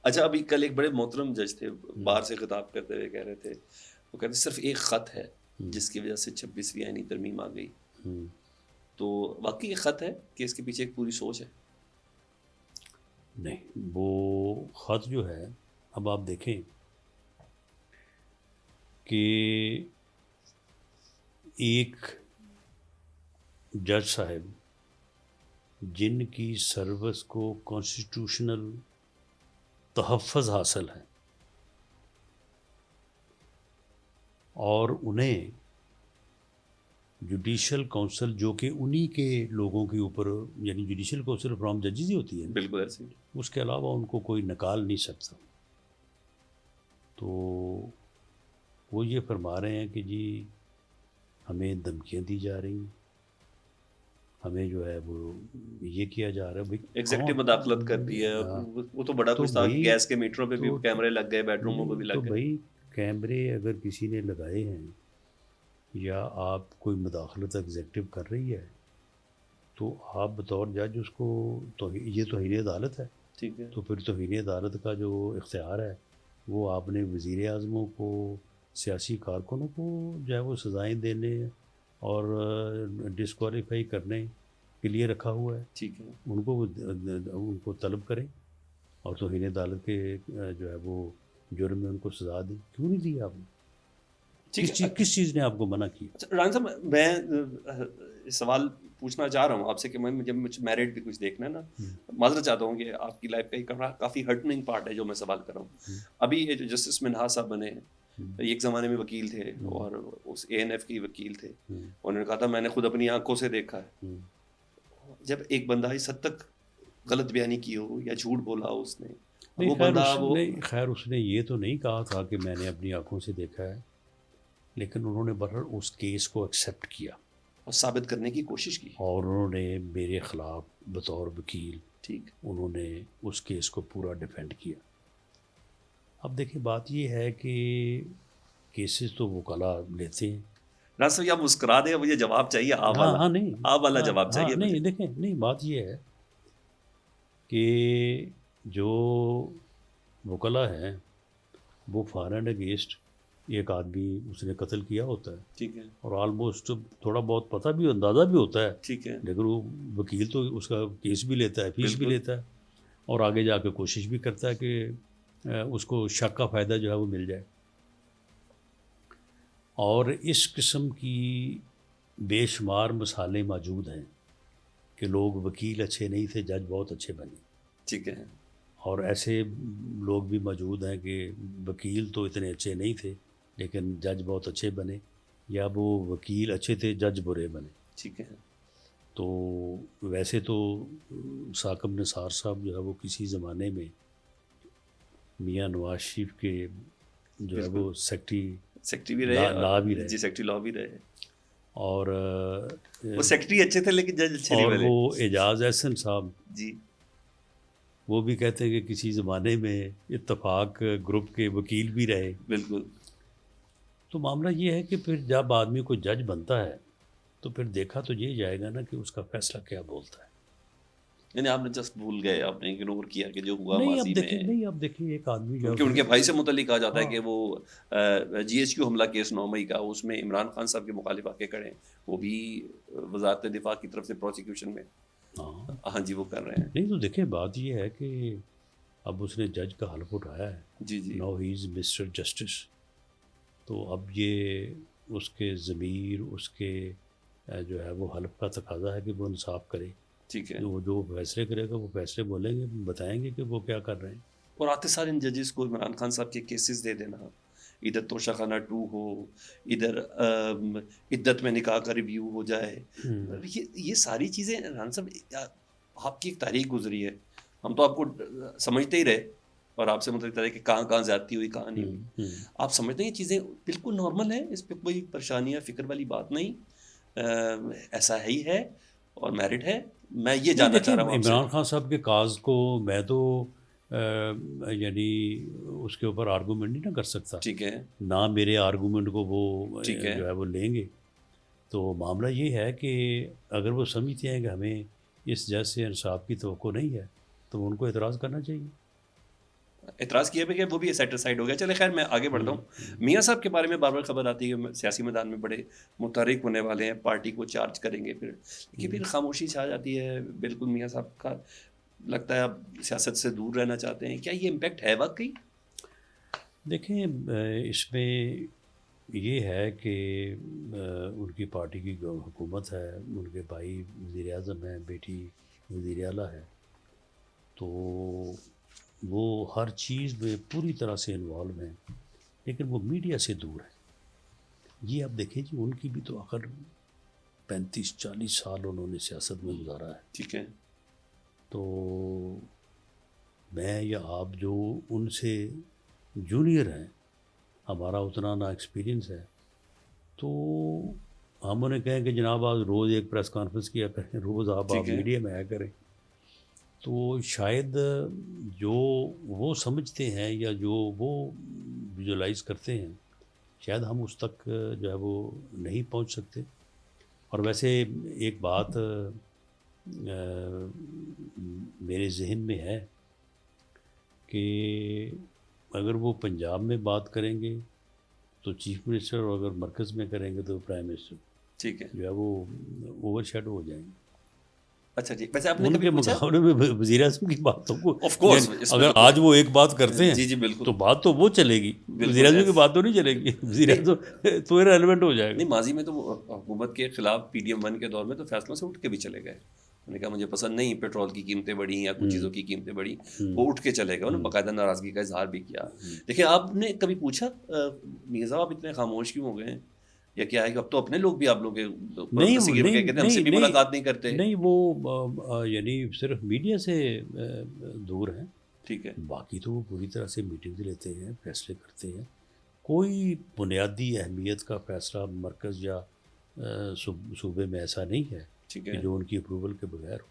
اچھا ابھی کل ایک بڑے محترم جج تھے باہر سے خطاب کرتے ہوئے کہہ رہے تھے، وہ کہتے صرف ایک خط ہے جس کی وجہ سے 26ویں آئینی ترمیم آ گئی، تو واقعی ایک خط ہے کہ اس کے پیچھے ایک پوری سوچ ہے؟ نہیں وہ خط جو ہے، اب آپ دیکھیں کہ ایک جج صاحب جن کی سروس کو کانسٹیٹیوشنل تحفظ حاصل ہے اور انہیں جوڈیشل کونسل جو کہ انہی کے لوگوں کے اوپر، یعنی جوڈیشل کونسل فرام ججز ہی ہوتی ہے، بالکل ایسے ہی، اس کے علاوہ ان کو کوئی نکال نہیں سکتا، تو وہ یہ فرما رہے ہیں کہ جی ہمیں دھمکیاں دی جا رہی ہیں، ہمیں جو ہے وہ یہ کیا جا رہا ہے۔ بھائی ایگزیکٹو مداخلت کر دی ہے، وہ تو بڑا کچھ تھا، گیس کے میٹروں پہ بھی کیمرے لگ گئے، بیڈ روموں پہ بھی لگ گئے۔ تو بھائی کیمرے اگر کسی نے لگائے ہیں یا آپ کوئی مداخلت ایگزیکٹو کر رہی ہے تو آپ بطور جج اس کو یہ توہین عدالت ہے، ٹھیک ہے، تو پھر توہین عدالت کا جو اختیار ہے وہ آپ نے وزیر اعظموں کو، سیاسی کارکنوں کو جو ہے وہ سزائیں دینے اور ڈسکوالیفائی کرنے کے لیے رکھا ہوا ہے، ٹھیک ہے، ان کو طلب کریں اور توہین عدالت کے جو ہے وہ جرم میں ان کو سزا دیں۔ کیوں نہیں دی آپ نے؟ کس چیز نے آپ کو منع کیا؟ اچھا ران صاحب میں سوال پوچھنا چاہ رہا ہوں آپ سے کہ مجھے میرٹ بھی کچھ دیکھنا ہے نا، معذرت چاہتا ہوں کہ آپ کی لائف کا ایک کافی ہرٹننگ پارٹ ہے جو میں سوال کر رہا ہوں۔ ابھی یہ جو جسٹس منہا صاحب بنے ہیں، ایک زمانے میں وکیل تھے اور اس ANF کی وکیل تھے، انہوں نے کہا تھا میں نے خود اپنی آنکھوں سے دیکھا ہے جب ایک بندہ اس حد تک غلط بیانی کی ہو یا جھوٹ بولا ہو اس نے، وہ بندہ وہ خیر اس نے یہ تو نہیں کہا تھا کہ میں نے اپنی آنکھوں سے دیکھا ہے، لیکن انہوں نے بہرحال اس کیس کو ایکسیپٹ کیا اور ثابت کرنے کی کوشش کی، اور انہوں نے میرے خلاف بطور وکیل ٹھیک، انہوں نے اس کیس کو پورا ڈیفینڈ کیا۔ اب دیکھیں بات یہ ہے کہ کیسز تو وکلا لیتے ہیں. ناصر صاحب آپ مسکرا دیں, مجھے جواب چاہیے آپ والا. ہاں نہیں آپ والا جواب چاہیے نہیں مجھے. دیکھیں, نہیں بات یہ ہے کہ جو وکلا ہیں وہ فار اینڈ اگینسٹ ایک آدمی اس نے قتل کیا ہوتا ہے, ٹھیک ہے, اور آلموسٹ تھوڑا بہت پتہ بھی اندازہ بھی ہوتا ہے, ٹھیک ہے, لیکن وہ وکیل تو اس کا کیس بھی لیتا ہے, فیس بھی بالکل. لیتا ہے, اور آگے جا کے کوشش بھی کرتا ہے کہ اس کو شک کا فائدہ جو ہے وہ مل جائے. اور اس قسم کی بے شمار مثالیں موجود ہیں کہ لوگ وکیل اچھے نہیں تھے, جج بہت اچھے بنے, ٹھیک ہے, اور ایسے لوگ بھی موجود ہیں کہ وکیل تو اتنے اچھے نہیں تھے لیکن جج بہت اچھے بنے, یا وہ وکیل اچھے تھے جج برے بنے. ٹھیک ہے. تو ویسے تو ثاقب نثار صاحب جو ہے وہ کسی زمانے میں میاں نواز شریف کے جو ہے وہ سیکٹری بھی رہے, لا بھی رہے, جی سیکٹری لا بھی رہے, اور وہ سیکٹری اچھے تھے لیکن جج اچھے نہیں اور بنے. وہ اعجاز احسن صاحب جی, وہ بھی کہتے ہیں کہ کسی زمانے میں اتفاق گروپ کے وکیل بھی رہے. بالکل. تو معاملہ یہ ہے کہ پھر جب آدمی کو جج بنتا ہے تو پھر دیکھا تو یہ جائے گا نا کہ اس کا فیصلہ کیا بولتا ہے. یعنی آپ نے جسٹ بھول گئے, آپ نے اگنور کیا کہ جو ہوا نہیں ماضی اب دیکھیں, میں. نہیں اب دیکھیں ایک آدمی جو کیونکہ ان کے بھائی سے متعلق کہا جاتا ہے ہاں. کہ وہ جی ایچ کیو حملہ کیس 9 مئی کا, اس میں عمران خان صاحب کے مخالف آ کے کھڑے ہیں, وہ بھی وزارت دفاع کی طرف سے پروسیکیوشن میں. ہاں جی, وہ کر رہے ہیں. نہیں تو دیکھیں بات یہ ہے کہ اب اس نے جج کا حلف اٹھایا ہے, جی جی, now he is mister justice, تو اب یہ اس کے ضمیر, اس کے جو ہے وہ حلف کا تقاضا ہے کہ وہ انصاف کرے. ٹھیک ہے. جو فیصلے کرے گا وہ فیصلے بولیں گے, بتائیں گے کہ وہ کیا کر رہے ہیں. اور آتے سارے ان ججز کو عمران خان صاحب کے کیسز دے دینا, ادھر توشہ خانہ 2 ہو, ادھر عدت میں نکاح کا ریویو ہو جائے, یہ ساری چیزیں عمران صاحب آپ کی ایک تاریخ گزری ہے, ہم تو آپ کو سمجھتے ہی رہے اور آپ سے متعلق رہے کہ کہاں زیادتی ہوئی کہاں نہیں ہوئی. آپ سمجھتے ہیں یہ چیزیں بالکل نارمل ہیں, اس پہ کوئی پریشانی یا فکر والی بات نہیں, ایسا ہی ہے اور میرٹ ہے. میں یہ جاننا چاہ رہا ہوں آپ سے, عمران خان صاحب کے کاز کو میں تو یعنی اس کے اوپر آرگومنٹ نہیں نہ کر سکتا, ٹھیک ہے, نہ میرے آرگومنٹ کو وہ ٹھیک ہے, جو ہے وہ لیں گے. تو معاملہ یہ ہے کہ اگر وہ سمجھتے ہیں کہ ہمیں اس جج سے انصاف کی توقع نہیں ہے تو ان کو اعتراض کرنا چاہیے. اعتراض کیا بغیر وہ بھی سیٹسفائڈ ہو گیا. چلے خیر, میں آگے بڑھتا ہوں. میاں صاحب کے بارے میں بار بار خبر آتی ہے کہ سیاسی میدان میں بڑے متحرک ہونے والے ہیں, پارٹی کو چارج کریں گے, پھر خاموشی چھا جاتی ہے بالکل. میاں صاحب کا لگتا ہے اب سیاست سے دور رہنا چاہتے ہیں, کیا یہ امپیکٹ ہے واقعی؟ دیکھیں اس میں یہ ہے کہ ان کی پارٹی کی حکومت ہے, ان کے بھائی وزیر اعظم ہیں, بیٹی وزیر اعلیٰ ہے, تو وہ ہر چیز میں پوری طرح سے انوالو ہیں, لیکن وہ میڈیا سے دور ہیں. یہ اب دیکھیں جی, ان کی بھی تو آخر 35-40 سال انہوں نے سیاست میں گزارا ہے. ٹھیک ہے, تو میں یا آپ جو ان سے جونیئر ہیں, ہمارا اتنا نا ایکسپیرینس ہے, تو ہم انہیں کہیں کہ جناب آپ روز ایک پریس کانفرنس کیا کریں, روز آپ میڈیا میں آیا کریں, تو شاید جو وہ سمجھتے ہیں یا جو وہ ویژولائز کرتے ہیں شاید ہم اس تک جو ہے وہ نہیں پہنچ سکتے. اور ویسے ایک بات میرے ذہن میں ہے کہ اگر وہ پنجاب میں بات کریں گے تو چیف منسٹر, اور اگر مرکز میں کریں گے تو پرائم منسٹر, ٹھیک ہے, جو ہے وہ اوور شیڈو ہو جائیں گے. اچھا جی, ویسے آپ نے ان کے مقابلے میں وزیر اعظم کی باتوں کو آف کورس اگر آج وہ ایک بات کرتے ہیں جی جی بالکل, تو بات تو وہ چلے گی, وزیر اعظم کی بات تو نہیں چلے گی, وزیر اعظم تو ریلیونٹ ہو جائے گا. نہیں, ماضی میں تو حکومت کے خلاف PDM-1 کے دور میں تو فیصلوں سے اٹھ کے بھی چلے گئے. انہوں نے کہا مجھے پسند نہیں, پیٹرول کی قیمتیں بڑھی یا کچھ چیزوں کی قیمتیں بڑھی, وہ اٹھ کے چلے گئے, انہوں نے باقاعدہ ناراضگی کا اظہار بھی کیا. دیکھیں, آپ نے کبھی پوچھا میاں صاحب آپ اتنے خاموش کیوں ہو گئے ہیں, یا کیا ہے کہ اب تو اپنے لوگ بھی آپ لوگوں کے ہم سے بھی ملاقات نہیں کرتے؟ نہیں, وہ یعنی صرف میڈیا سے دور ہیں, ٹھیک ہے, باقی تو وہ پوری طرح سے میٹنگ لیتے ہیں, فیصلے کرتے ہیں. کوئی بنیادی اہمیت کا فیصلہ مرکز یا صوبے میں ایسا نہیں ہے کہ جو ان کی اپروول کے بغیر ہو.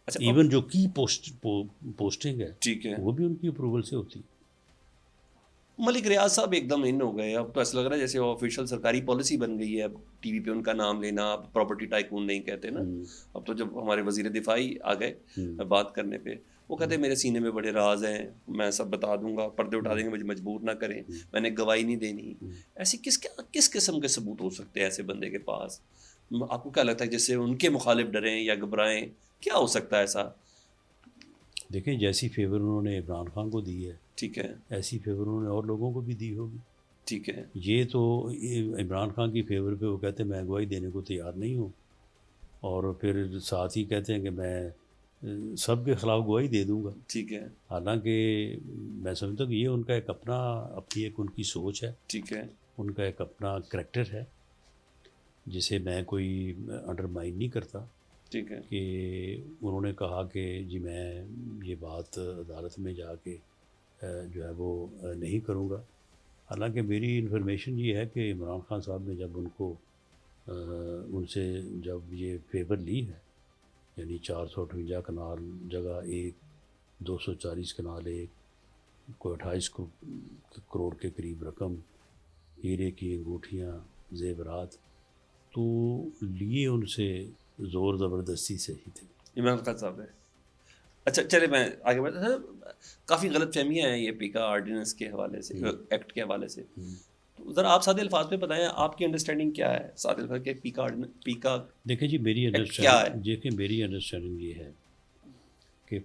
ایون جو کی پوسٹنگ ہے ٹھیک ہے, وہ بھی ان کی اپروول سے ہوتی ہے. ملک ریاض صاحب ایک دم ان ہو گئے. اب تو ایسا لگ رہا ہے جیسے وہ آفیشیل سرکاری پالیسی بن گئی ہے. اب ٹی وی پہ ان کا نام لینا، اب پراپرٹی ٹائکون نہیں کہتے نا. اب تو جب ہمارے وزیر دفاع ہی آ گئے بات کرنے پہ، وہ کہتے ہیں میرے سینے میں بڑے راز ہیں، میں سب بتا دوں گا، پردے اٹھا دیں گے، مجھے مجبور نہ کریں، میں نے گواہی نہیں دینی. ایسی کس قسم کے ثبوت ہو سکتے ہیں ایسے بندے کے پاس؟ آپ کو کیا لگتا ہے جس سے ان کے مخالف ڈریں یا گھبرائیں؟ کیا ہو سکتا ہے ایسا؟ دیکھیں جیسی فیور انہوں نے عمران خان کو دی ہے، ٹھیک ہے، ایسی فیور انہوں نے اور لوگوں کو بھی دی ہوگی. ٹھیک ہے. یہ تو عمران خان کی فیور پہ وہ کہتے ہیں میں گواہی دینے کو تیار نہیں ہوں، اور پھر ساتھ ہی کہتے ہیں کہ میں سب کے خلاف گواہی دے دوں گا. ٹھیک ہے، حالانکہ میں سمجھتا ہوں کہ یہ ان کا ایک اپنی ایک ان کی سوچ ہے، ٹھیک ہے، ان کا ایک اپنا کریکٹر ہے جسے میں کوئی انڈرمائن نہیں کرتا. ٹھیک ہے. کہ انہوں نے کہا کہ جی میں یہ بات عدالت میں جا کے جو ہے وہ نہیں کروں گا. حالانکہ میری انفارمیشن یہ ہے کہ عمران خان صاحب نے جب ان سے جب یہ فیور لی ہے، یعنی 458 کنال جگہ 240 کنال کوئی 28 کروڑ کے قریب رقم، ہیرے کی انگوٹھیاں، زیورات، تو لیے ان سے زور زبردستی سے ہی تھے. عمران خان صاحب ہے. اچھا چلے میں آگے بڑھتا ہوں. کافی غلط فہمیاں ہیں یہ پیکا آرڈیننس کے حوالے سے، ایکٹ کے حوالے سے. تو ذرا آپ سادے الفاظ میں بتائیں آپ کی انڈرسٹینڈنگ کیا ہے سادے الفاظ کے پیکا؟ دیکھیں جی میری انڈرسٹینڈنگ یہ ہے کہ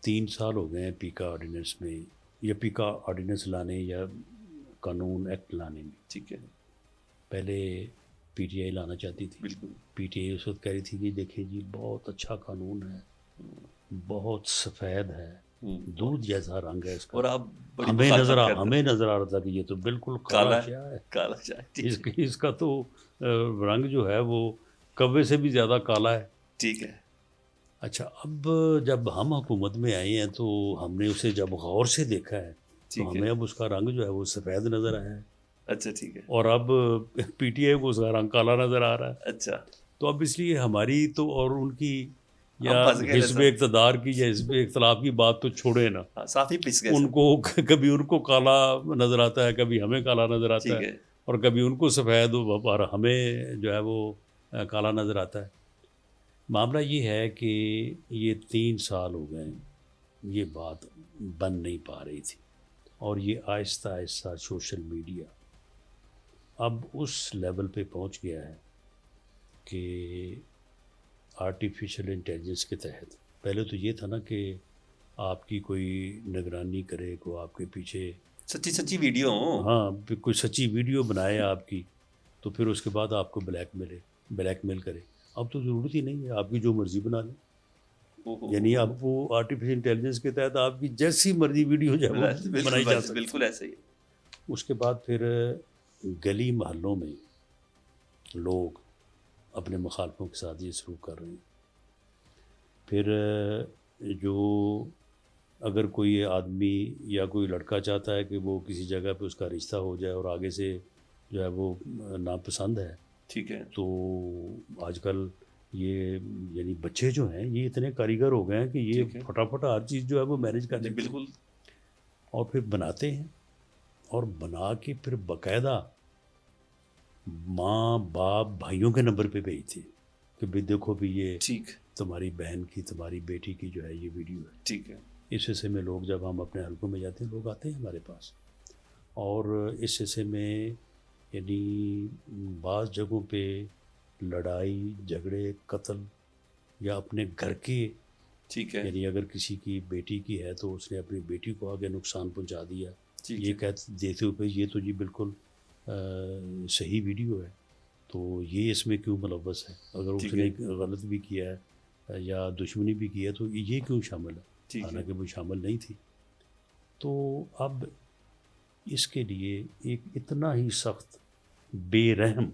3 سال ہو گئے ہیں پیکا آرڈیننس میں، یا پیکا آرڈیننس لانے یا قانون ایکٹ لانے میں. ٹھیک ہے. پہلے پی ٹی آئی لانا چاہتی تھی. بالکل. پی ٹی آئی اس وقت کہہ رہی تھی کہ دیکھیں جی بہت اچھا قانون ہے، بہت سفید ہے، دودھ جیسا رنگ ہے اس کا، اور آپ ہمیں نظر آ رہا تھا کہ یہ تو بالکل کالا چاہ ہے. کالا چاہ اس کا تو رنگ جو ہے وہ کوے سے بھی زیادہ کالا ہے. ٹھیک ہے. اچھا اب جب ہم حکومت میں آئے ہیں تو ہم نے اسے جب غور سے دیکھا ہے تو ہمیں اب اس کا رنگ جو ہے وہ سفید نظر آیا ہے. اچھا ٹھیک ہے. اور اب پی ٹی آئی کو اس کا رنگ کالا نظر آ رہا ہے. اچھا. تو اب اس لیے ہماری تو اور ان کی یا حزب اقتدار کی یا حزب اختلاف کی بات تو چھوڑے نا، صافی پس گئے. ان کو کبھی ان کو کالا نظر آتا ہے، کبھی ہمیں کالا نظر آتا ہے، اور کبھی ان کو سفید اور ہمیں جو ہے وہ کالا نظر آتا ہے. معاملہ یہ ہے کہ یہ 3 سال ہو گئے یہ بات بن نہیں پا رہی تھی، اور یہ آہستہ آہستہ سوشل میڈیا اب اس لیول پہ پہنچ گیا ہے کہ آرٹیفیشل انٹیلیجنس کے تحت، پہلے تو یہ تھا نا کہ آپ کی کوئی نگرانی کرے، کو آپ کے پیچھے سچی ویڈیو، ہاں کوئی سچی ویڈیو بنائے آپ کی، تو پھر اس کے بعد آپ کو بلیک میل کرے. اب تو ضرورت ہی نہیں ہے، آپ کی جو مرضی بنا لیں. یعنی اب وہ آرٹیفیشل انٹیلیجنس کے تحت آپ کی جیسی مرضی ویڈیو جو ہے وہ بنائی جا سکتی. بالکل ایسے ہی. اس کے بعد پھر گلی محلوں میں لوگ اپنے مخالفوں کے ساتھ یہ سلوک کر رہے ہیں. پھر جو اگر کوئی آدمی یا کوئی لڑکا چاہتا ہے کہ وہ کسی جگہ پہ اس کا رشتہ ہو جائے اور آگے سے جو ہے وہ ناپسند ہے، ٹھیک ہے، تو آج کل یہ یعنی بچے جو ہیں یہ اتنے کاریگر ہو گئے ہیں کہ یہ پھٹافٹ ہر چیز جو ہے وہ مینیج کر لیتے ہیں. بالکل. اور پھر بناتے ہیں، اور بنا کے پھر باقاعدہ ماں باپ بھائیوں کے نمبر پہ بھیجتے ہیں کہ بھائی دیکھو بھی یہ ٹھیک تمہاری بہن کی، تمہاری بیٹی کی جو ہے یہ ویڈیو ہے. ٹھیک ہے. اس حصے میں لوگ جب ہم اپنے حلقوں میں جاتے ہیں لوگ آتے ہیں ہمارے پاس، اور اس حصے میں یعنی بعض جگہوں پہ لڑائی جھگڑے قتل یا اپنے گھر کے، ٹھیک ہے، یعنی اگر کسی کی بیٹی کی ہے تو اس نے اپنی بیٹی کو آگے نقصان پہنچا دیا، یہ دیتے ہوئے یہ تو جی بالکل صحیح ویڈیو ہے، تو یہ اس میں کیوں ملوث ہے؟ اگر اس نے غلط بھی کیا ہے یا دشمنی بھی کی ہے تو یہ کیوں شامل ہے؟ حالانکہ وہ شامل نہیں تھی. تو اب اس کے لیے ایک اتنا ہی سخت بے رحم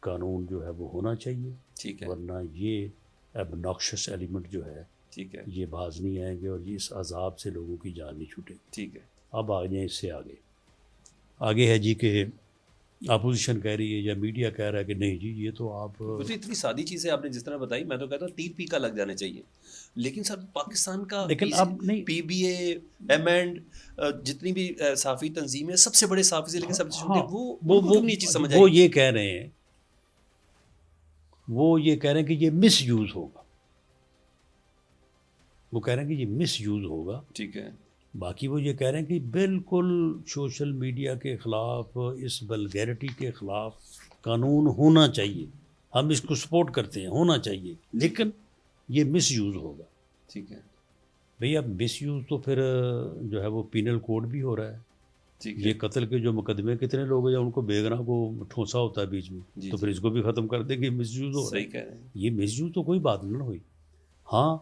قانون جو ہے وہ ہونا چاہیے، ورنہ یہ ابناکشس ایلیمنٹ جو ہے یہ باز نہیں آئیں گے اور یہ اس عذاب سے لوگوں کی جان نہیں چھوٹے. ٹھیک ہے. اب آ جائیں اس سے آگے ہے جی کہ اپوزیشن کہہ رہی ہے یا میڈیا کہہ رہا ہے کہ نہیں جی یہ تو آپ وہ تو اتنی سادی چیزیں آپ نے جس طرح بتائی، میں تو کہتا ہوں 3 پی کا لگ جانے چاہیے. لیکن سر پاکستان کا لیکن اب نہیں P B A M and جتنی بھی صحافی تنظیمیں سب سے بڑے صحافی سے لے کے سب سے چھوٹے، وہ نہیں چیز سمجھ آئی. وہ یہ کہہ رہے ہیں کہ یہ مس یوز ہوگا، وہ کہہ رہے ہیں کہ یہ مس یوز ہوگا. ٹھیک ہے. باقی وہ یہ کہہ رہے ہیں کہ بالکل سوشل میڈیا کے خلاف، اس ولگیرٹی کے خلاف قانون ہونا چاہیے، ہم اس کو سپورٹ کرتے ہیں، ہونا چاہیے، لیکن یہ مس یوز ہوگا. ٹھیک ہے. بھئی اب مس یوز تو پھر جو ہے وہ پینل کوڈ بھی ہو رہا ہے. ٹھیک ہے. یہ قتل کے جو مقدمے کتنے لوگ ہیں ان کو بے گناہ کو ٹھونسا ہوتا ہے بیچ میں، تو پھر اس کو بھی ختم کر دیں کہ مس یوز ہو رہا ہے. صحیح کہہ رہے ہیں. یہ مس یوز تو کوئی بات نہ ہوئی. ہاں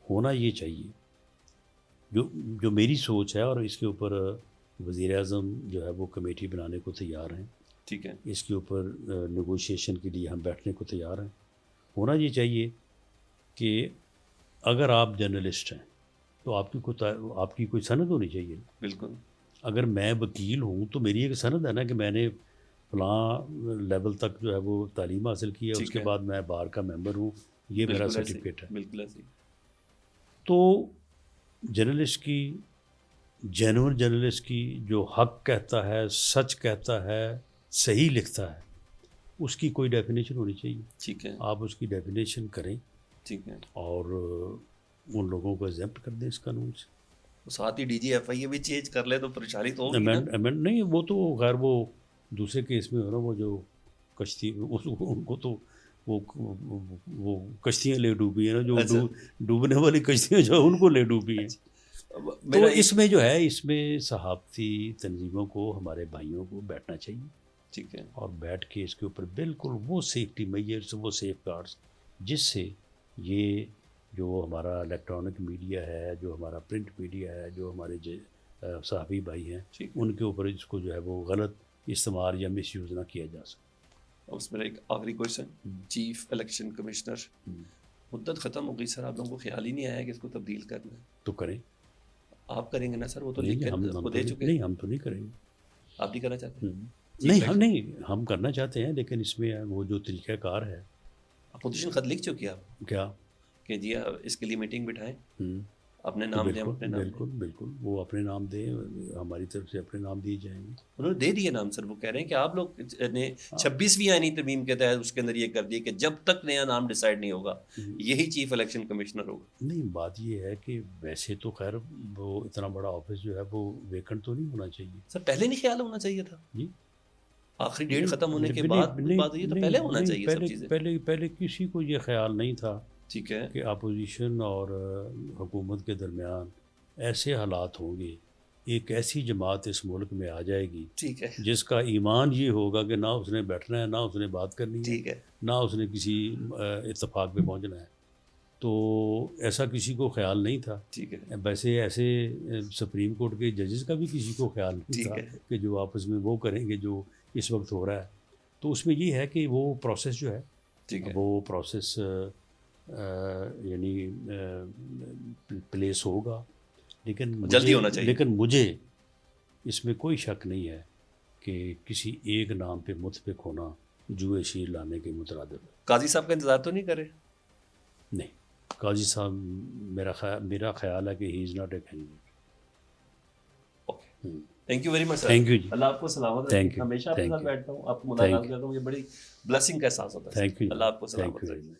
ہونا یہ چاہیے، جو میری سوچ ہے، اور اس کے اوپر وزیر اعظم جو ہے وہ کمیٹی بنانے کو تیار ہیں. ٹھیک ہے. اس کے اوپر نیگوشیشن کے لیے ہم بیٹھنے کو تیار ہیں. ہونا یہ چاہیے کہ اگر آپ جرنلسٹ ہیں تو آپ کی کوئی سند ہونی چاہیے. بالکل. اگر میں وکیل ہوں تو میری ایک سند ہے نا کہ میں نے فلاں لیول تک جو ہے وہ تعلیم حاصل کی ہے، اس کے بعد میں بار کا ممبر ہوں، یہ میرا سرٹیفکیٹ ہے. بالکل ایسے. تو جرنلسٹ کی، جینوئن جرنلسٹ کی جو حق کہتا ہے، سچ کہتا ہے، صحیح لکھتا ہے، اس کی کوئی ڈیفینیشن ہونی چاہیے. ٹھیک ہے. آپ اس کی ڈیفینیشن کریں. ٹھیک ہے. اور ان لوگوں کو ایگزمپٹ کر دیں اس قانون سے. ساتھ ہی ڈی جی ایف آئی بھی چینج کر لے تو پریشانی تو ہوگی نا. امینڈ نہیں، وہ تو خیر وہ دوسرے کیس میں ہو نا، وہ جو کشتی ان کو تو وہ کشتیاں لے ڈوبی ہیں نا، جو ڈوبنے والی کشتیاں جو ان کو لے ڈوبی ہیں. تو اس میں جو ہے، اس میں صحافتی تنظیموں کو، ہمارے بھائیوں کو بیٹھنا چاہیے. ٹھیک ہے. اور بیٹھ کے اس کے اوپر بالکل وہ سیفٹی میجرز، وہ سیف گارڈز، جس سے یہ جو ہمارا الیکٹرانک میڈیا ہے، جو ہمارا پرنٹ میڈیا ہے، جو ہمارے صحافی بھائی ہیں، ان کے اوپر اس کو جو ہے وہ غلط استعمال یا مس یوز نہ کیا جا سکے. اس میں ایک آخری کویشچن، چیف الیکشن کمشنر، مدت ختم ہو گئی سر، آپ لوگوں کو خیال ہی نہیں آیا کہ اس کو تبدیل کرنا ہے؟ تو کریں. آپ کریں گے نا سر؟ وہ تو لکھ کے وہ دے چکے. نہیں، ہم تو نہیں کریں گے. آپ نہیں کرنا چاہتے؟ نہیں، ہم کرنا چاہتے ہیں، لیکن اس میں وہ جو طریقہ کار ہے. اپوزیشن خط لکھ چکی آپ؟ کیا کہ جی اس کے لیے میٹنگ بٹھائیں، اپنے نام دیں. بالکل وہ اپنے نام دیں، ہماری طرف سے اپنے نام دیے جائیں گے. انہوں نے دے دیے نام سر. وہ کہہ رہے ہیں کہ آپ لوگ نے 26ویں آئینی ترمیم کے تحت اس کے اندر یہ کر دیا کہ جب تک نیا نام ڈیسائیڈ نہیں ہوگا یہی چیف الیکشن کمشنر ہوگا. نہیں، بات یہ ہے کہ ویسے تو خیر وہ اتنا بڑا آفس جو ہے وہ ویکنٹ تو نہیں ہونا چاہیے. سر پہلے نہیں خیال ہونا چاہیے تھا؟ جی، آخری ڈیٹ ختم ہونے کے بعد بات ہوئی تو پہلے ہونا چاہیے سب چیزیں. پہلے کسی کو یہ خیال نہیں تھا. ٹھیک ہے. کہ اپوزیشن اور حکومت کے درمیان ایسے حالات ہوں گے، ایک ایسی جماعت اس ملک میں آ جائے گی، ٹھیک ہے، جس کا ایمان یہ ہوگا کہ نہ اس نے بیٹھنا ہے، نہ اس نے بات کرنی ہے، ٹھیک ہے، نہ اس نے کسی اتفاق پہ پہنچنا ہے. تو ایسا کسی کو خیال نہیں تھا. ٹھیک ہے. ویسے ایسے سپریم کورٹ کے ججز کا بھی کسی کو خیال نہیں تھا کہ جو آپس میں وہ کریں گے جو اس وقت ہو رہا ہے. تو اس میں یہ ہے کہ وہ پروسیس جو ہے وہ پروسیس یعنی پلیس ہوگا، لیکن جلدی ہونا چاہیے. لیکن مجھے اس میں کوئی شک نہیں ہے کہ کسی ایک نام پہ متفق ہونا جوئے شیر لانے کے مترادف ہے. قاضی صاحب کا انتظار تو نہیں کرے؟ نہیں، قاضی صاحب میرا خیال ہے کہ he is not a candidate. Thank you very much sir. Thank you ji. اللہ آپ کو سلامت رکھے. ہمیشہ آپ کے ساتھ بیٹھتا ہوں، آپ کو ملاقات کرتا ہوں، مجھے بڑی بلیسنگ کا احساس ہوتا ہے. Thank you. اللہ آپ کو سلامت رکھے.